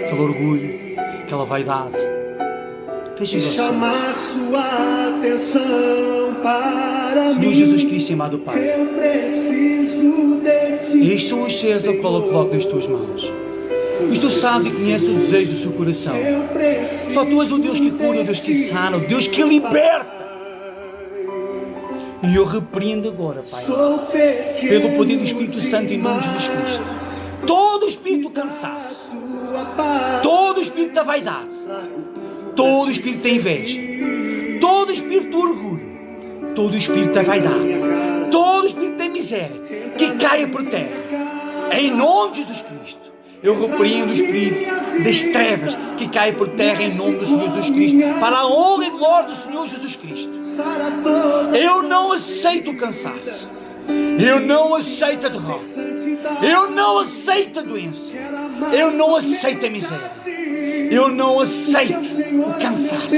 Aquele orgulho, aquela vaidade. Fechem os vossos olhos. Senhor Jesus Cristo, amado Pai, estes são os seres ao qual eu coloco nas tuas mãos. Mas tu sabes e conheces o desejo do seu coração. Só tu és o Deus que cura, o Deus que sana, o Deus que liberta. E eu repreendo agora, Pai, pelo poder do Espírito Santo, em nome de Jesus Cristo, todo o espírito do cansaço, todo o espírito da vaidade, todo o espírito da inveja, todo o espírito do orgulho, todo o espírito da vaidade, todo o espírito da miséria, que caia por terra, em nome de Jesus Cristo. Eu repreendo o espírito das trevas que cai por terra em nome do Senhor Jesus Cristo, para a honra e glória do Senhor Jesus Cristo. Eu não aceito o cansaço, eu não aceito a derrota, eu não aceito a doença, eu não aceito a miséria, eu não aceito o cansaço,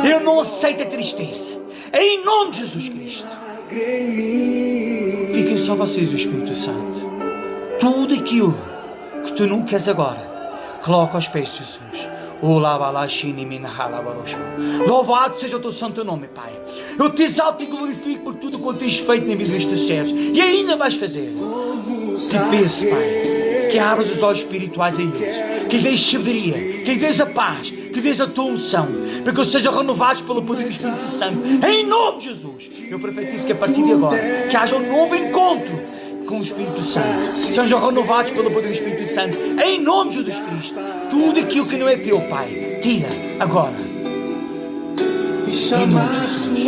eu não aceito a tristeza, em nome de Jesus Cristo. Fiquem só vocês e o Espírito Santo. Tudo aquilo que tu não queres agora, coloca aos pés de Jesus. Louvado seja o teu santo nome, Pai. Eu te exalto e glorifico por tudo quanto tens feito na vida destes servos e ainda vais fazer. Te peço, Pai, que abras os olhos espirituais a eles, que lhes deis sabedoria, que lhes deis a paz, que lhes deis a tua unção, para que eles sejam renovados pelo poder do Espírito Santo, em nome de Jesus. Eu profetizo que a partir de agora, que haja um novo encontro com o Espírito Santo, sejam renovados pelo poder do Espírito Santo, em nome de Jesus Cristo. Tudo aquilo que não é teu, Pai, tira agora, em nome de Jesus.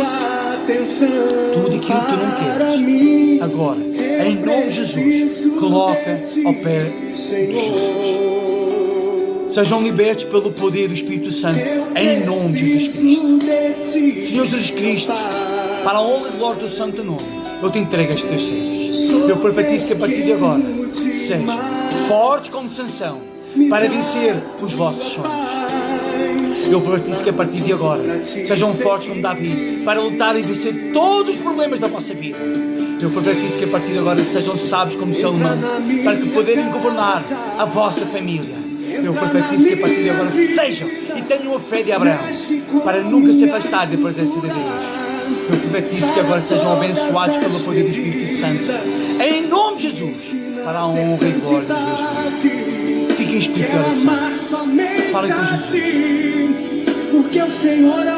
Tudo aquilo que tu não queres agora, em nome de Jesus, coloca ao pé de Jesus. Sejam libertos pelo poder do Espírito Santo, em nome de Jesus Cristo. Senhor Jesus Cristo, para a honra e glória do santo nome, eu te entrego estes teus servos. Eu profetizo que a partir de agora sejam fortes como Sansão para vencer os vossos sonhos. Eu profetizo que a partir de agora sejam fortes como Davi para lutar e vencer todos os problemas da vossa vida. Eu profetizo que a partir de agora sejam sábios como Salomão para que poderem governar a vossa família. Eu profetizo que a partir de agora sejam e tenham a fé de Abraão para nunca se afastar da presença de Deus. Eu profetizo que agora sejam abençoados pelo poder do Espírito Santo. Em nome de Jesus, para a honra e glória de Deus. Fiquem em espírito de oração. Falem com Jesus.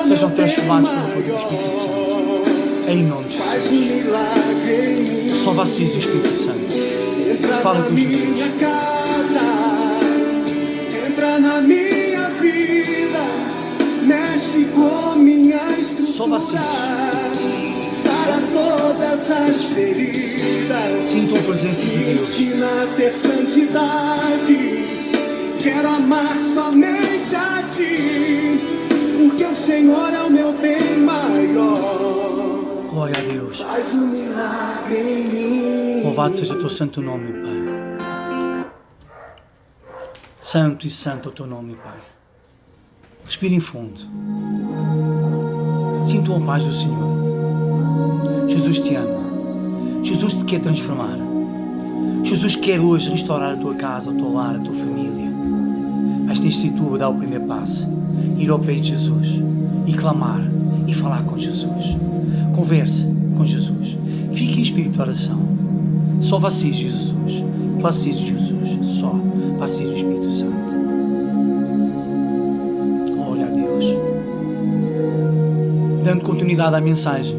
Sejam transformados pelo poder do Espírito Santo. Em nome de Jesus. Só vocês do Espírito Santo. Falem com Jesus. Entra na minha vida, mexe com minha estrutura. Só vocês. Sara todas as feridas. Sintam a presença de Deus. Ensina a ter santidade. Quero amar somente a Ti, porque o Senhor é o meu bem maior. Glória a Deus. Faz um milagre em mim. Louvado seja o teu santo nome, Pai. Santo e santo é o teu nome, Pai. Respirem fundo. Sintam a paz do Senhor. Jesus te ama. Jesus te quer transformar. Jesus quer hoje restaurar a tua casa, o teu lar, a tua família. Mas tens de ser tu a dar o primeiro passo. Ir ao pé de Jesus e clamar e falar com Jesus. Converse com Jesus. Fique em espírito de oração. Só vocês, Jesus. Vocês, Jesus. Só vocês, o Espírito Santo. Glória a Deus. Dando continuidade à mensagem.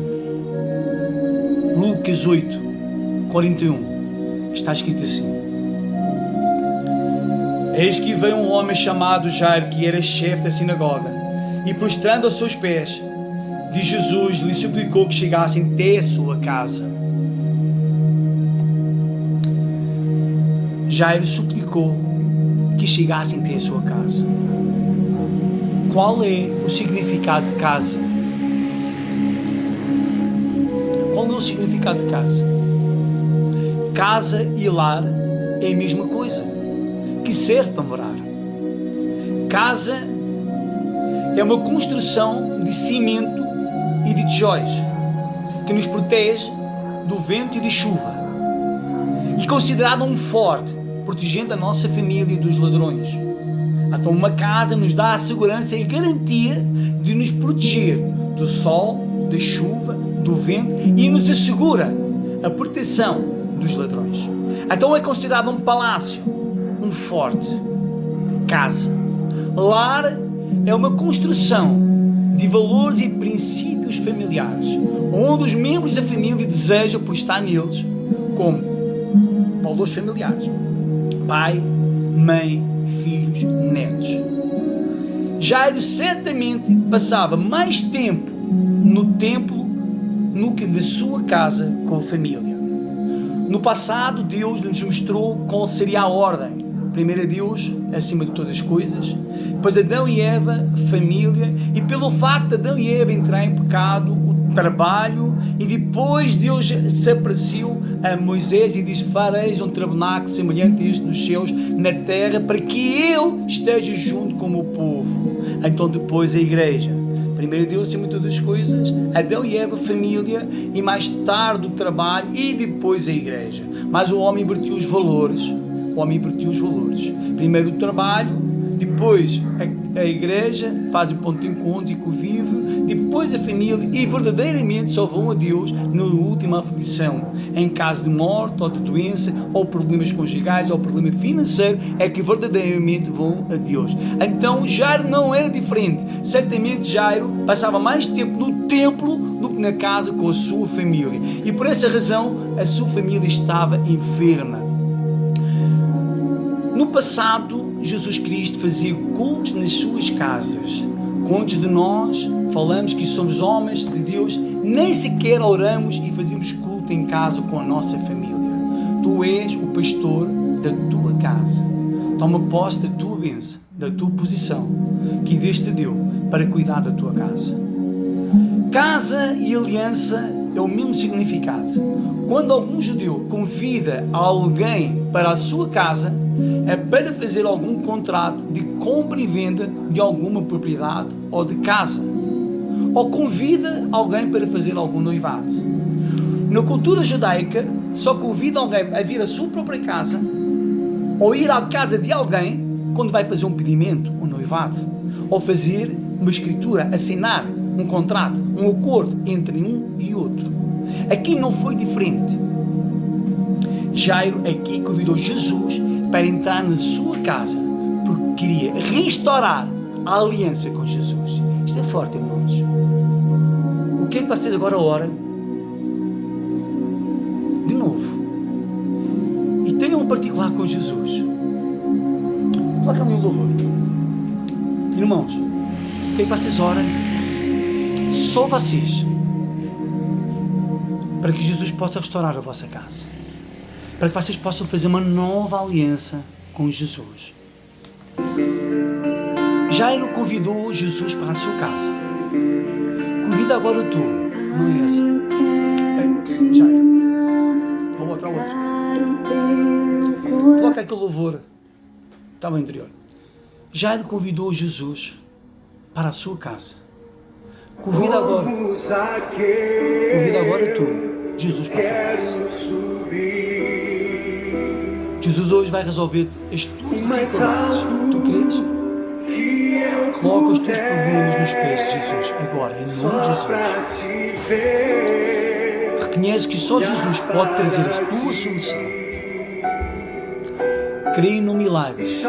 Lucas 8, 41. Está escrito assim. Eis que veio um homem chamado Jairo, que era chefe da sinagoga, e prostrando aos seus pés de Jesus, lhe suplicou que chegassem até a sua casa. Jairo suplicou que chegassem até a sua casa. Qual é o significado de casa? Qual é o significado de casa? Casa e lar é a mesma coisa, que serve para morar. Casa é uma construção de cimento e de tijóis que nos protege do vento e de chuva e considerado um forte, protegendo a nossa família dos ladrões. Então uma casa nos dá a segurança e a garantia de nos proteger do sol, da chuva, do vento e nos assegura a proteção dos ladrões. Então é considerado um palácio, um forte. Casa. Lar é uma construção de valores e princípios familiares, onde os membros da família desejam por estar neles como valores familiares. Pai, mãe, filhos, netos. Jairo certamente passava mais tempo no templo do que na sua casa com a família. No passado, Deus nos mostrou qual seria a ordem. Primeiro Deus, acima de todas as coisas. Depois Adão e Eva, família. E pelo facto de Adão e Eva entrar em pecado, o trabalho. E depois Deus se apareceu a Moisés e diz: fareis um tabernáculo semelhante a este dos céus na terra, para que eu esteja junto com o meu povo. Então depois a igreja. Primeiro Deus, acima de todas as coisas, Adão e Eva, família, e mais tarde o trabalho, e depois a igreja. Mas o homem invertiu os valores. O homem invertiu os valores. Primeiro o trabalho, depois a igreja, faz o ponto de encontro e convívio, depois a família, e verdadeiramente só vão a Deus na última aflição. Em caso de morte, ou de doença, ou problemas conjugais, ou problema financeiro, é que verdadeiramente vão a Deus. Então Jairo não era diferente. Certamente Jairo passava mais tempo no templo do que na casa com a sua família. E por essa razão a sua família estava enferma. No passado, Jesus Cristo fazia cultos nas suas casas. Quantos de nós falamos que somos homens de Deus, nem sequer oramos e fazemos culto em casa com a nossa família? Tu és o pastor da tua casa. Toma posse da tua bênção, da tua posição, que Deus te deu para cuidar da tua casa. Casa e aliança é o mesmo significado. Quando algum judeu convida alguém para a sua casa, é para fazer algum contrato de compra e venda de alguma propriedade ou de casa. Ou convida alguém para fazer algum noivado. Na cultura judaica, só convida alguém a vir à sua própria casa ou ir à casa de alguém quando vai fazer um pedimento, um noivado, ou fazer uma escritura, assinar um contrato, um acordo entre um e outro. Aqui não foi diferente. Jairo aqui convidou Jesus para entrar na sua casa, porque queria restaurar a aliança com Jesus. Isto é forte, irmãos. O que é que vocês agora oram? De novo. E tenham um particular com Jesus. Coloca-me um louvor. Irmãos, o que é que vocês oram? Só vocês. Para que Jesus possa restaurar a vossa casa. Para que vocês possam fazer uma nova aliança com Jesus. Jairo convidou Jesus para a sua casa. Convida agora tu, não é essa? Jairo. A outra. Coloca aquele louvor. Está bem interior. Jairo convidou Jesus para a sua casa. Convida agora tu, Jesus, para a tua casa. Jesus hoje vai resolver as tuas dificuldades. Tu crês? Coloca os teus problemas nos pés de Jesus, agora, em nome de Jesus. Reconhece que só Jesus pode trazer a tua solução. Creio no milagre que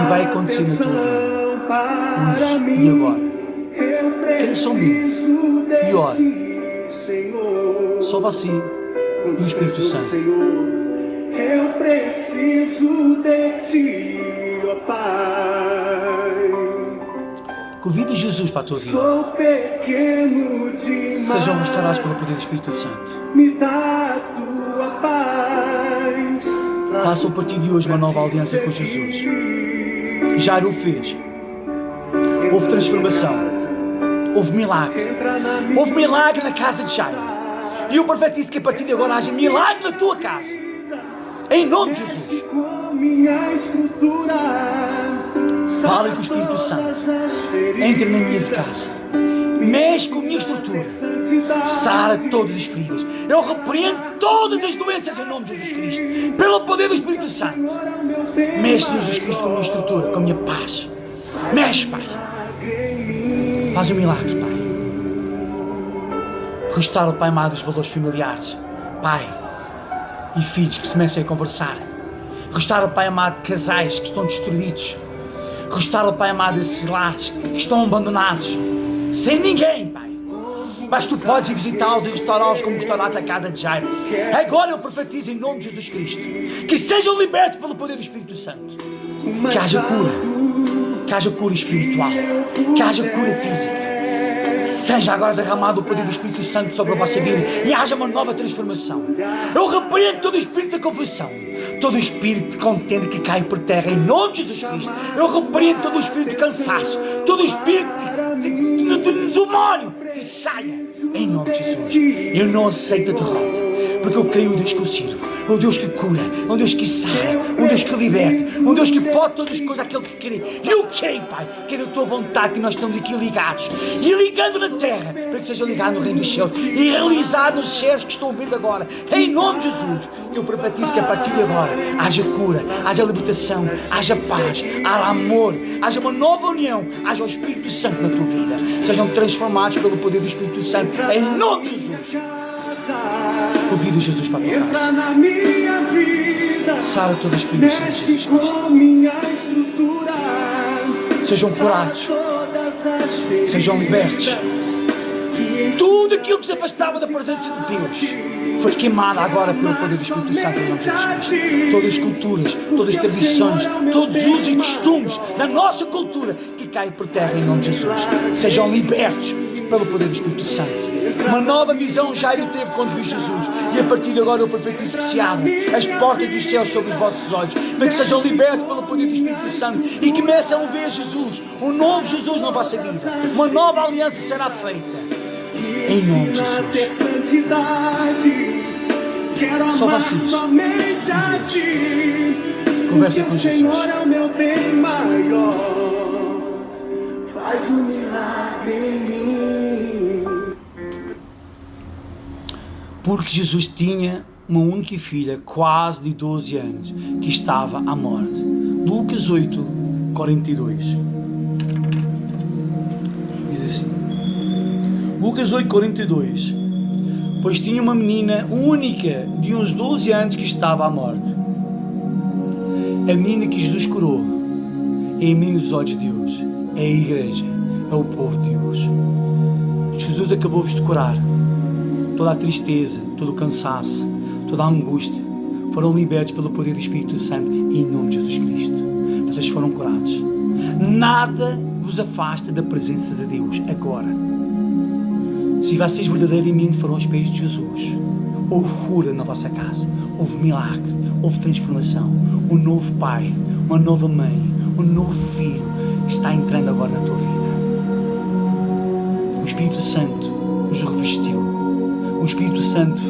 vai acontecer na tua vida, hoje e agora. Creio somente e ore. Só você e o Espírito Santo. Eu preciso de ti, ó Pai. Convida Jesus para a tua vida. Sou pequeno demais. Sejam restaurados pelo poder do Espírito Santo. Me dá a tua paz. Faça a partir de hoje uma nova aliança com Jesus. Jairo o fez. Houve transformação. Houve milagre. Houve milagre na casa de Jairo. E eu profetizo que a partir de agora haja milagre na tua casa. Em nome de Jesus. Fala com o Espírito Santo. Entre na minha casa. Mexe com a minha estrutura. Sara todas as feridas. Eu repreendo todas as doenças em nome de Jesus Cristo. Pelo poder do Espírito Santo. Mexe, Jesus Cristo, com a minha estrutura, com a minha paz. Mexe, Pai. Faz um milagre, Pai. Restaura, Pai amado, os valores familiares. Pai. E filhos que se comecem a conversar. Restaura, Pai amado, casais que estão destruídos. Restaura, Pai amado, esses lares que estão abandonados. Sem ninguém, Pai. Mas Tu podes ir visitá-los e restaurá-los como restaurados a casa de Jairo. Agora eu profetizo em nome de Jesus Cristo. Que sejam libertos pelo poder do Espírito Santo. Que haja cura. Que haja cura espiritual. Que haja cura física. Seja agora derramado o poder do Espírito Santo sobre a vossa vida e haja uma nova transformação. Eu repreendo todo o espírito de confusão, todo o espírito de contenda que cai por terra em nome de Jesus Cristo. Eu repreendo todo o espírito de cansaço, todo o espírito de demónio que saia em nome de Jesus. Eu não aceito a derrota, porque eu creio no Deus que eu sirvo. Um Deus que cura, um Deus que sara, um Deus que liberta, um Deus que pode todas as coisas, aquele que quer. Eu creio, Pai, que é da Tua vontade que nós estamos aqui ligados e ligando na terra, para que seja ligado no reino dos céus e realizado nos céus que estão vendo agora. Em nome de Jesus, eu profetizo que a partir de agora haja cura, haja libertação, haja paz, haja amor, haja uma nova união, haja o Espírito Santo na tua vida. Sejam transformados pelo poder do Espírito Santo. Em nome de Jesus. Convido Jesus para a tua casa. Sara todas as feridas de Jesus Cristo. Sejam curados. Sejam libertos. Tudo aquilo que se afastava da presença de Deus foi queimado agora pelo poder do Espírito Santo em nome de Jesus Cristo. Todas as culturas, todas as tradições, todos os usos e costumes da nossa cultura que caem por terra em nome de Jesus. Sejam libertos pelo poder do Espírito Santo. Uma nova visão Jairo teve quando viu Jesus. E a partir de agora eu profetizo que se abram as portas dos céus sobre os vossos olhos, para que sejam libertos pelo poder do Espírito Santo e que começam a ver Jesus, um novo Jesus na vossa vida. Uma nova aliança será feita. Em nome de ensina a ter Jesus. santidade. Quero Só amar vocês. somente a ti. Conversa Porque com o Senhor Jesus. é o meu bem maior. Faz um milagre em mim. Porque Jesus tinha uma única filha, quase de 12 anos, que estava à morte. Lucas 8, 42. Diz assim. Lucas 8, 42. Pois tinha uma menina única de uns 12 anos que estava à morte. A menina que Jesus curou é a menina dos olhos de Deus. É a igreja. É o povo de Deus. Jesus acabou-vos de curar. Toda a tristeza, todo o cansaço, toda a angústia foram libertos pelo poder do Espírito Santo em nome de Jesus Cristo. Vocês foram curados. Nada vos afasta da presença de Deus agora. Se vocês verdadeiramente foram aos pés de Jesus, houve cura na vossa casa, houve milagre, houve transformação. Um novo pai, uma nova mãe, um novo filho está entrando agora na tua vida. O Espírito Santo os revestiu. O Espírito Santo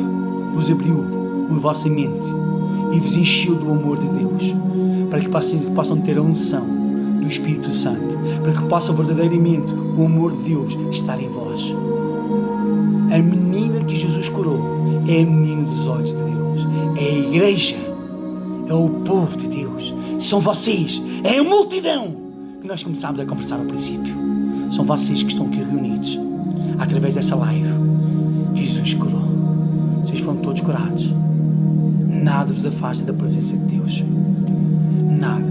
vos abriu a vossa mente e vos encheu do amor de Deus, para que vocês possam ter a unção do Espírito Santo, para que possam verdadeiramente o amor de Deus estar em vós. A menina que Jesus curou é a menina dos olhos de Deus, é a igreja, é o povo de Deus, são vocês, é a multidão que nós começámos a conversar ao princípio. São vocês que estão aqui reunidos através dessa live. Jesus curou. Vocês foram todos curados. Nada vos afasta da presença de Deus. Nada.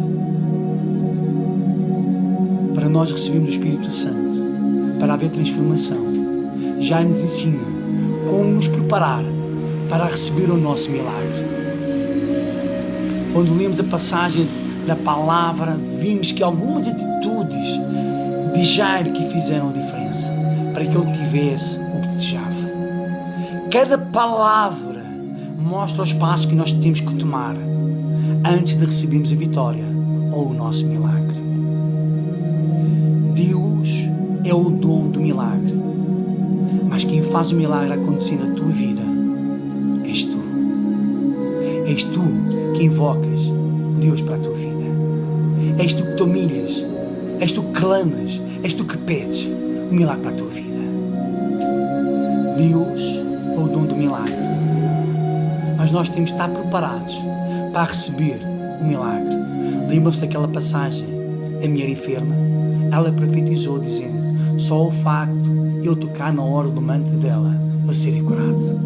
Para nós recebermos o Espírito Santo, para haver transformação, já nos ensina como nos preparar para receber o nosso milagre. Quando lemos a passagem da palavra, vimos que algumas atitudes de Jairo que fizeram a diferença para que ele tivesse o que desejava. Cada palavra mostra os passos que nós temos que tomar antes de recebermos a vitória ou o nosso milagre. Deus é o dono do milagre, mas quem faz o milagre acontecer na tua vida és tu. És tu que invocas Deus para a tua vida. És tu que te humilhas, és tu que clamas, és tu que pedes o milagre para a tua vida. Deus é o dom do milagre, mas nós temos de estar preparados para receber o milagre. Lembram-se daquela passagem da mulher enferma? Ela profetizou dizendo: só o facto de eu tocar na hora do manto dela, eu serei curado.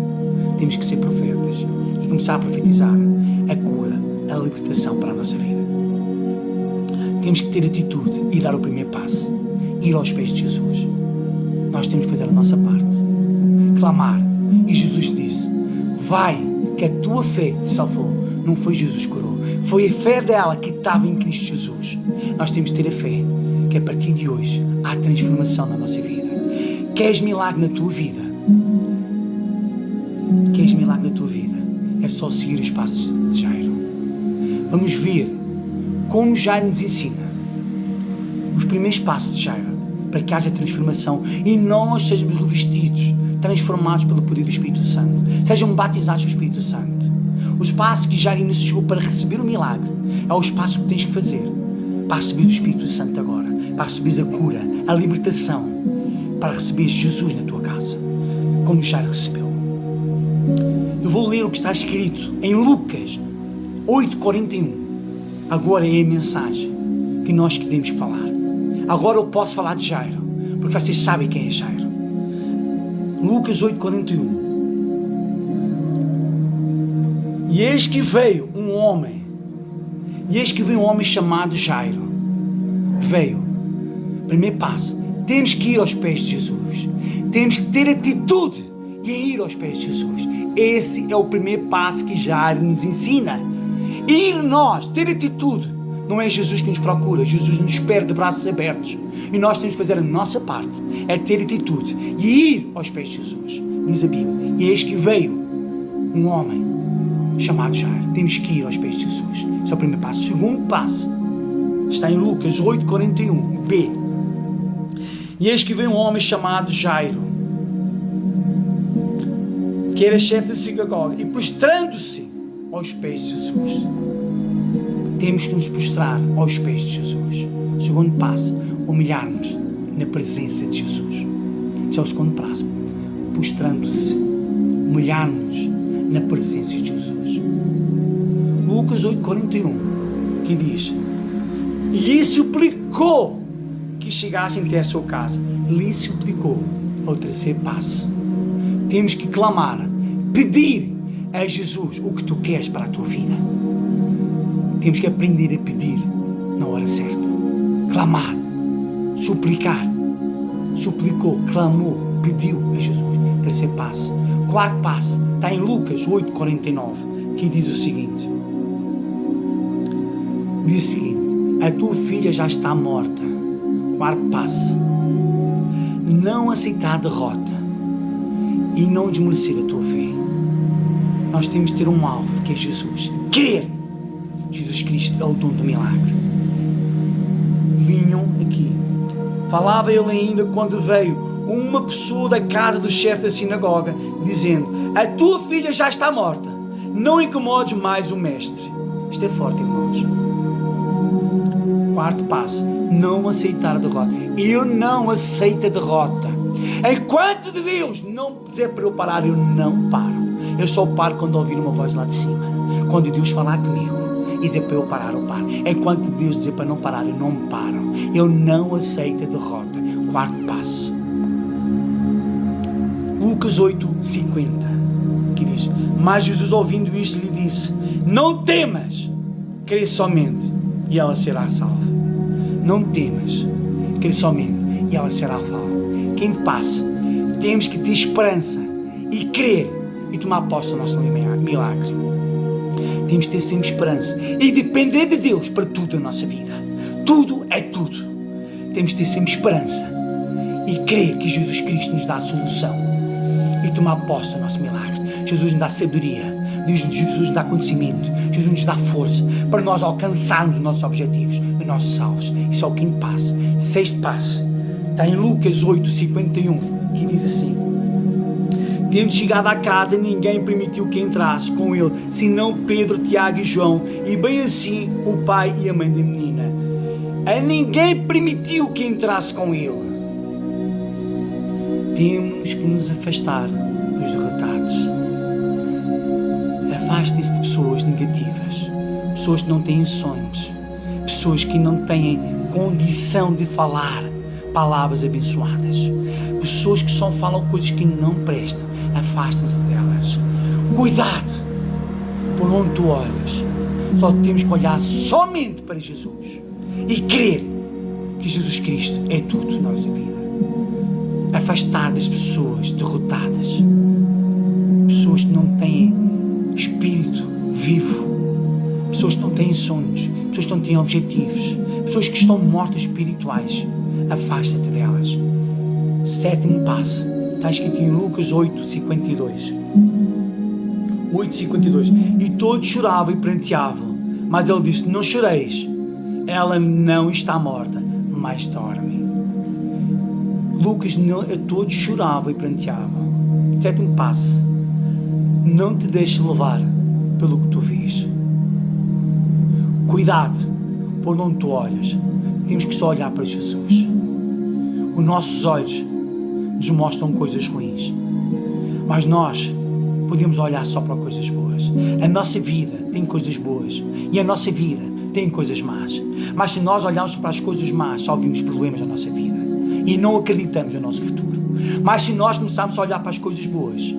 Temos que ser profetas e começar a profetizar a cura, a libertação para a nossa vida. Temos que ter atitude e dar o primeiro passo, ir aos pés de Jesus. Nós temos que fazer a nossa parte, clamar. E Jesus disse: vai, que a tua fé te salvou. Não foi Jesus que curou, foi a fé dela que estava em Cristo Jesus. Nós temos que ter a fé que a partir de hoje há transformação na nossa vida. Queres milagre na tua vida? Queres milagre na tua vida? É só seguir os passos de Jairo. Vamos ver como Jairo nos ensina os primeiros passos de Jairo para que haja transformação e nós sejamos revestidos, transformados pelo poder do Espírito Santo, sejam batizados pelo Espírito Santo. Os passos que Jairo iniciou para receber o milagre é os passos que tens que fazer para receber o Espírito Santo agora, para receber a cura, a libertação, para receber Jesus na tua casa, como Jairo recebeu. Eu vou ler o que está escrito em Lucas 8:41. Agora é a mensagem que nós queremos falar. Agora eu posso falar de Jairo, porque vocês sabem quem é Jairo. Lucas 8:41. E eis que veio um homem chamado Jairo. Veio. Primeiro passo, temos que ir aos pés de Jesus. Temos que ter atitude e ir aos pés de Jesus. Esse é o primeiro passo que Jairo nos ensina. Ir nós, ter atitude. Não é Jesus que nos procura, Jesus nos espera de braços abertos. E nós temos que fazer a nossa parte, é ter atitude e ir aos pés de Jesus. Diz a Bíblia. E eis que veio um homem chamado Jairo. Temos que ir aos pés de Jesus. Esse é o primeiro passo. O segundo passo está em Lucas 8:41b. E eis que veio um homem chamado Jairo. que era chefe da sinagoga, e prostrando-se aos pés de Jesus. Temos que nos prostrar aos pés de Jesus. Segundo passo, humilhar-nos na presença de Jesus. Esse é o segundo passo. Prostrando-se, humilhar-nos na presença de Jesus. Lucas 8:41, que diz: lhe suplicou que chegassem até a sua casa. Lhe suplicou. É o terceiro passo. Temos que clamar, pedir a Jesus o que tu queres para a tua vida. Temos que aprender a pedir na hora certa. Clamar, suplicar. Suplicou, clamou, pediu a Jesus. Terceiro passo. Quarto passo está em Lucas 8:49, que diz o seguinte: a tua filha já está morta. Quarto passo: não aceitar a derrota e não desmerecer a tua fé. Nós temos de ter um alvo, que é Jesus. Crer. Jesus Cristo é o dono do milagre. Vinham aqui. Falava ele ainda quando veio uma pessoa da casa do chefe da sinagoga, dizendo: a tua filha já está morta, não incomodes mais o mestre. Isto é forte, irmãos. Quarto passo: não aceitar a derrota. Eu não aceito a derrota. Enquanto de Deus não dizer para eu parar, eu não paro. Eu só paro quando ouvir uma voz lá de cima. Quando Deus falar comigo e dizer para eu parar, eu paro. Enquanto Deus dizer para não parar, eu não paro. Eu não aceito a derrota. Quarto passo. Lucas 8:50, que diz: mas Jesus, ouvindo isto, lhe disse: não temas, crê somente e ela será salva. Não temas, crê somente e ela será salva. Quinto passo: temos que ter esperança e crer e tomar posse do nosso milagre. Temos que ter sempre esperança e depender de Deus para tudo na nossa vida. Tudo é tudo. Temos que ter sempre esperança e crer que Jesus Cristo nos dá a solução e tomar posse do nosso milagre. Jesus nos dá sabedoria, Jesus nos dá conhecimento, Jesus nos dá força para nós alcançarmos os nossos objetivos, os nossos salvos. Isso é o quinto passo. Sexto passo está em Lucas 8:51, que diz assim: tendo chegado à casa, ninguém permitiu que entrasse com ele, senão Pedro, Tiago e João, e bem assim o pai e a mãe da menina. A ninguém permitiu que entrasse com ele. Temos que nos afastar dos derrotados. Afaste-se de pessoas negativas, pessoas que não têm sonhos, pessoas que não têm condição de falar palavras abençoadas, pessoas que só falam coisas que não prestam. Afastem-se delas. Cuidado por onde tu olhas. Só temos que olhar somente para Jesus e crer que Jesus Cristo é tudo na nossa vida. Afastar das pessoas derrotadas, pessoas que não têm espírito vivo, pessoas que não têm sonhos, pessoas que não têm objetivos, pessoas que estão mortas espirituais. Afasta-te delas. Sétimo passo está escrito em Lucas 8:52. 8:52. E todos choravam e pranteavam, mas ele disse: não choreis, ela não está morta, mas dorme. Lucas, todos choravam e pranteavam. Sétimo passo: não te deixes levar pelo que tu vês. Cuidado por onde tu olhas. Temos que só olhar para Jesus. Os nossos olhos nos mostram coisas ruins, mas nós podemos olhar só para coisas boas. A nossa vida tem coisas boas e a nossa vida tem coisas más, mas se nós olharmos para as coisas más, só vimos problemas na nossa vida e não acreditamos no nosso futuro. Mas se nós começarmos a olhar para as coisas boas,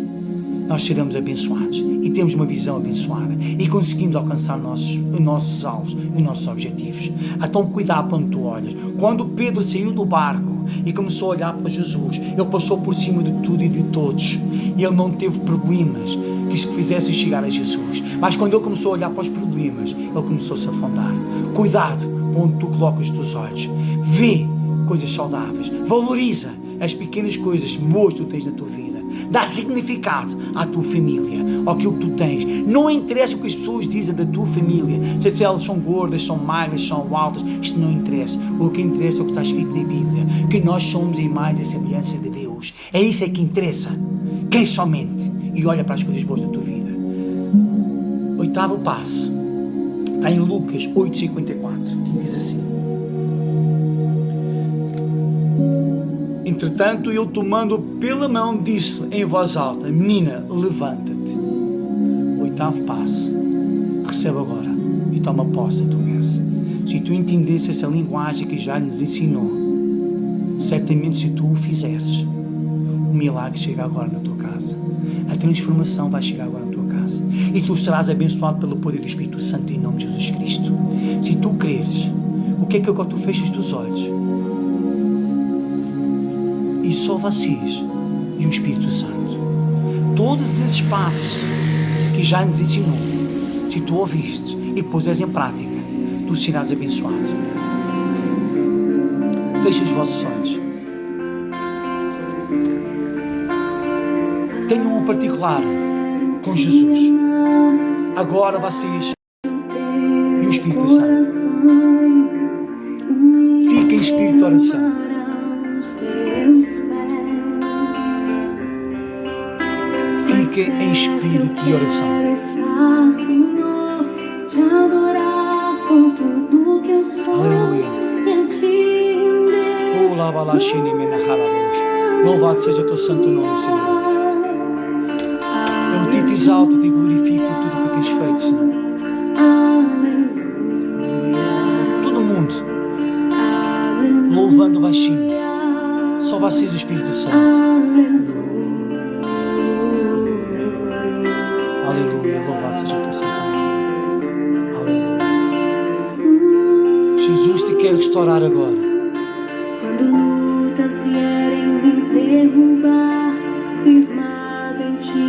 nós seremos abençoados e temos uma visão abençoada e conseguimos alcançar os nossos alvos e os nossos objetivos. Então cuidado para onde tu olhas. Quando Pedro saiu do barco e começou a olhar para Jesus, ele passou por cima de tudo e de todos, e ele não teve problemas que se fizessem chegar a Jesus. Mas quando ele começou a olhar para os problemas, ele começou-se a afundar. Cuidado onde tu colocas os teus olhos. Vê coisas saudáveis, valoriza as pequenas coisas boas que tu tens na tua vida. Dá significado à tua família, àquilo que tu tens. Não interessa o que as pessoas dizem da tua família, se elas são gordas, são magras, são altas, isto não interessa. O que interessa é o que está escrito na Bíblia, que nós somos a imagem e semelhança de Deus. É isso que interessa. Crê somente e olha para as coisas boas da tua vida. Oitavo passo está em Lucas 8:54, que diz assim: entretanto, eu tomando pela mão disse em voz alta: menina, levanta-te. Oitavo passo, recebe agora e toma posse da tua bênção. Se tu entendesse essa linguagem que já nos ensinou, certamente se tu o fizeres, o milagre chega agora na tua casa, a transformação vai chegar agora na tua casa, e tu serás abençoado pelo poder do Espírito Santo em nome de Jesus Cristo. Se tu creres, o que é que agora tu fechas os teus olhos e só vacias e o Espírito Santo, todos esses passos que já nos ensinou, se tu ouviste e puseres em prática, tu serás abençoado. Feche os vossos olhos. Tenham um particular com Jesus. Agora vocês e o Espírito Santo. Fica em espírito de oração. Fique em espírito de oração. Aleluia. Louvado seja o teu santo nome, Senhor. Eu te exalto e te glorifico por tudo que tens feito, Senhor. Todo mundo louvando baixinho. Só vocês o Espírito Santo. Aleluia. Louvado seja o teu santo nome. Aleluia. Jesus te quer restaurar agora. Quando lutas vierem me derrubar, firmado em ti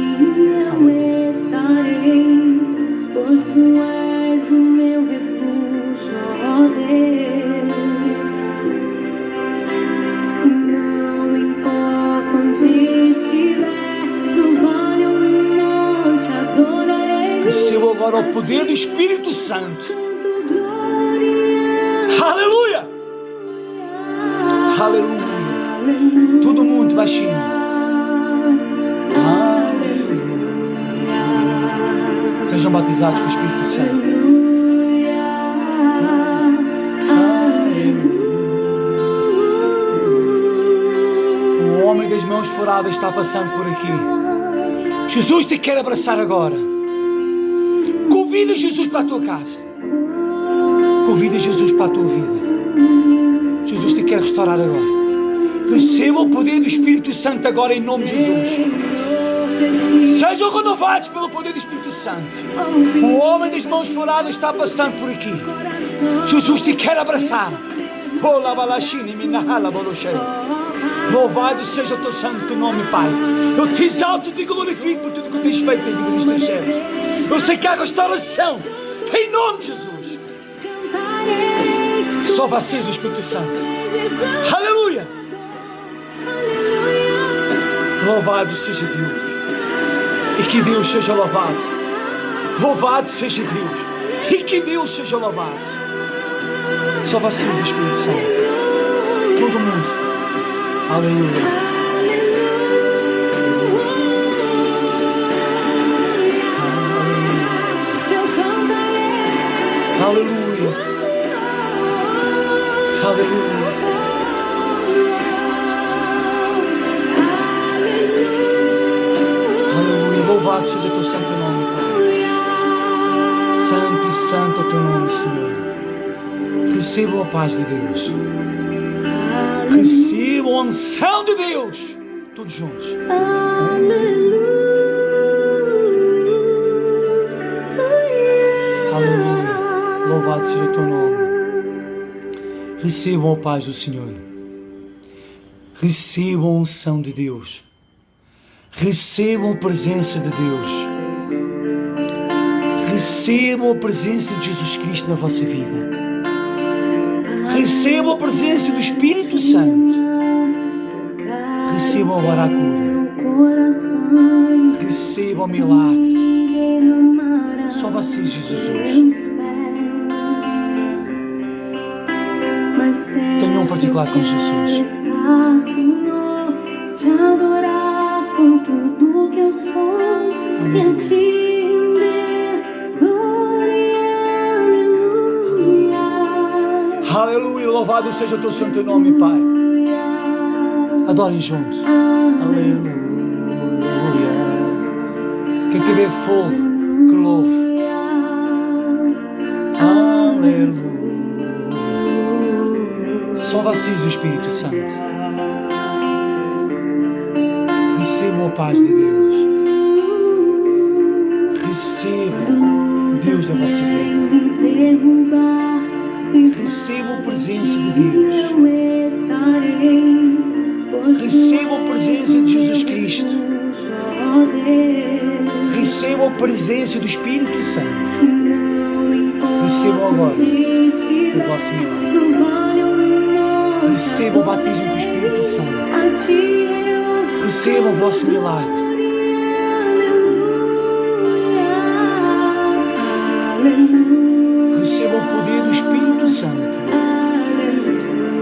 eu estarei, pois tu és o meu refúgio, ó Deus. E não importa onde estiver, no vale ou no monte, adorarei. Receba agora o poder do Espírito Santo. Aleluia! Aleluia! Todo mundo baixinho. Aleluia! Sejam batizados com o Espírito Santo. Aleluia! O homem das mãos furadas está passando por aqui. Jesus te quer abraçar agora. Convida Jesus para a tua casa. Convida Jesus para a tua vida. Jesus te quer restaurar agora. Receba o poder do Espírito Santo agora em nome de Jesus. Sejam renovados pelo poder do Espírito Santo. O homem das mãos furadas está passando por aqui. Jesus te quer abraçar. Louvado seja o teu santo nome, Pai. Eu te exalto e te glorifico por tudo que tens feito na vida dos teus servos. Eu sei que há restauração em nome de Jesus. Só vocês o Espírito Santo. Aleluia! Louvado seja Deus. E que Deus seja louvado. Louvado seja Deus. E que Deus seja louvado. Só vocês o Espírito Santo. Todo mundo. Aleluia. Aleluia. Aleluia. Aleluia. Louvado seja o teu santo nome, Pai. Santo e santo é o teu nome, Senhor. Receba a paz de Deus. Receba a unção de Deus. Todos juntos. Aleluia. Louvado seja o teu nome. Recebam a paz do Senhor. Recebam a unção de Deus. Recebam a presença de Deus. Recebam a presença de Jesus Cristo na vossa vida. Recebam a presença do Espírito Santo. Recebam agora a cura. Recebam o milagre. Só vocês, Jesus. Tenham um particular com Jesus. Senhor, te adorar com tudo tudo que eu sou e a ti render glória, aleluia. Aleluia, louvado seja o teu santo nome, Pai. Adorem juntos. Aleluia. Quem tiver fogo, que louve. Aleluia. Só vocês o Espírito Santo. Recebam a paz de Deus. Recebam Deus da vossa vida. Recebam a presença de Deus. Recebam a presença de Jesus Cristo. Recebam a presença do Espírito Santo. Recebam agora o vosso milagre. Recebam o batismo com o Espírito Santo. Recebam o vosso milagre. Recebam o poder do Espírito Santo.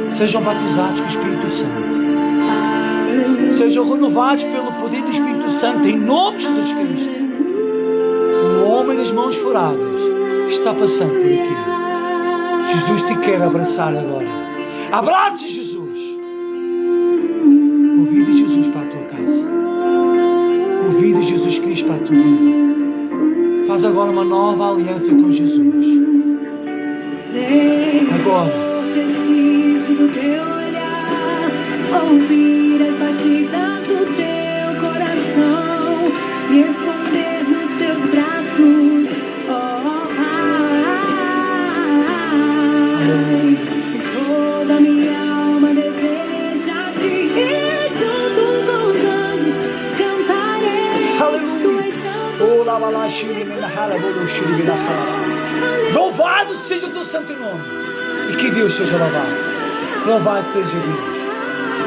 Sejam batizados com o Espírito Santo. Sejam renovados pelo poder do Espírito Santo, em nome de Jesus Cristo. O homem das mãos furadas está passando por aqui. Jesus te quer abraçar agora. Abrace Jesus. Convide Jesus para a tua casa. Convide Jesus Cristo para a tua vida. Faz agora uma nova aliança com Jesus. Agora. Preciso do teu olhar, ouvir as batidas do teu coração, me esconder nos teus braços, oh Pai. Toda minha alma deseja te ir, junto com os anjos cantarei. Aleluia. Louvado seja o teu santo nome. E que Deus seja louvado. Louvado seja Deus.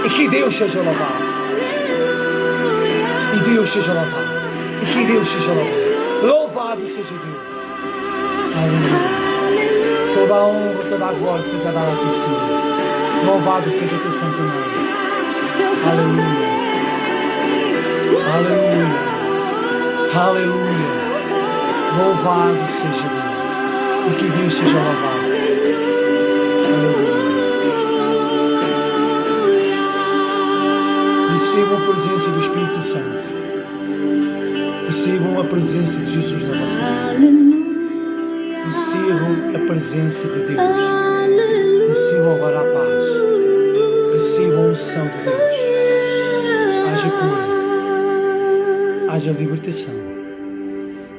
E que Deus seja louvado. E Deus seja louvado. E que Deus seja louvado. Louvado seja Deus. Aleluia. Toda a honra, toda a glória seja dada a ti, Senhor. Louvado seja o teu santo nome. Aleluia. Aleluia. Aleluia. Louvado seja Deus. E que Deus seja louvado. Recebam a presença do Espírito Santo. Recebam a presença de Jesus na vossa vida. Recebam a presença de Deus. Recebam agora a paz. Recebam a unção de Deus. Haja cura. Haja libertação.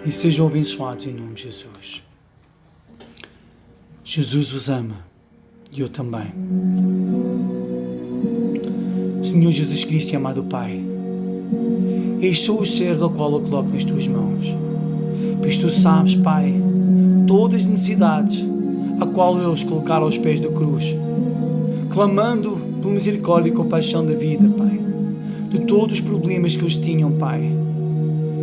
E sejam abençoados em nome de Jesus. Jesus vos ama. E eu também. Senhor Jesus Cristo e amado Pai, eis sou o ser do qual eu coloco nas tuas mãos, pois tu sabes, Pai, todas as necessidades a qual eu os colocar aos pés da cruz, clamando por misericórdia e compaixão da vida, Pai, de todos os problemas que eles tinham, Pai,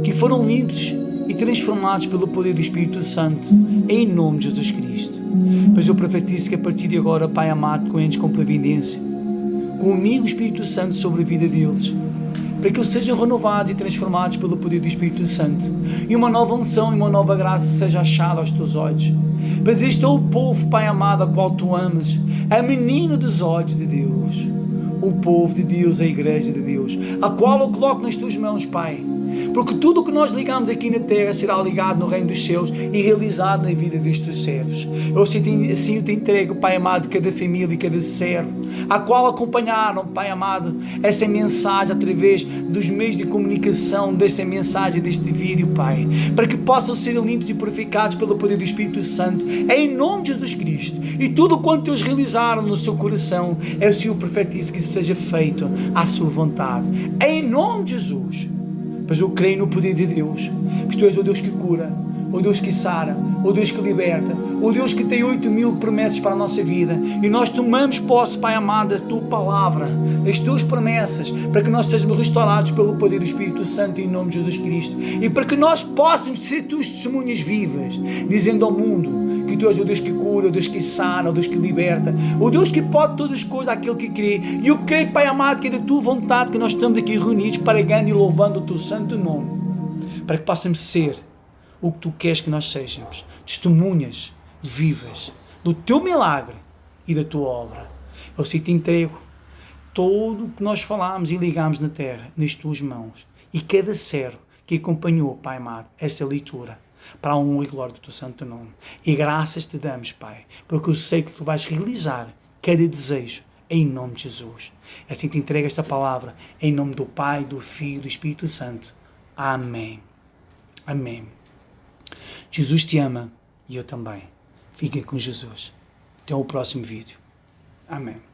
que foram limpos e transformados pelo poder do Espírito Santo, em nome de Jesus Cristo. Pois eu profetizo que a partir de agora, Pai amado, conhece com previdência, comigo o Espírito Santo sobre a vida deles, para que eles sejam renovados e transformados pelo poder do Espírito Santo, e uma nova unção e uma nova graça seja achada aos teus olhos. Pois este é o povo, Pai amado, a qual tu amas, a menina dos olhos de Deus, o povo de Deus, a igreja de Deus, a qual eu coloco nas tuas mãos, Pai, porque tudo o que nós ligamos aqui na terra será ligado no reino dos céus e realizado na vida destes servos. Eu assim eu te entrego, Pai amado, cada família e cada servo, a qual acompanharam, Pai amado, essa mensagem através dos meios de comunicação desta mensagem, deste vídeo, Pai, para que possam ser limpos e purificados pelo poder do Espírito Santo, em nome de Jesus Cristo. E tudo quanto eles realizaram no seu coração, é o Senhor profetiza que seja feito à sua vontade, em nome de Jesus. Pois eu creio no poder de Deus, que tu és o Deus que cura, o Deus que sara, o Deus que liberta, o Deus que tem 8.000 promessas para a nossa vida, e nós tomamos posse, Pai amado, da Tua Palavra, das Tuas promessas, para que nós sejamos restaurados pelo poder do Espírito Santo em nome de Jesus Cristo, e para que nós possamos ser Tuas testemunhas vivas, dizendo ao mundo que Tu és o Deus que cura, o Deus que sara, o Deus que liberta, o Deus que pode todas as coisas àquele que crê. E eu creio, Pai amado, que é da Tua vontade que nós estamos aqui reunidos, pregando e louvando o Teu santo nome, para que possamos ser o que Tu queres que nós sejamos, testemunhas vivas do Teu milagre e da Tua obra. Eu te entrego tudo o que nós falámos e ligámos na terra, nas Tuas mãos, e cada servo que acompanhou, Pai amado, essa leitura, para a honra e glória do Teu santo nome. E graças Te damos, Pai, porque eu sei que Tu vais realizar cada desejo, em nome de Jesus. Assim te entrego esta palavra, em nome do Pai, do Filho e do Espírito Santo. Amém. Amém. Jesus te ama e eu também. Fiquem com Jesus. Até o próximo vídeo. Amém.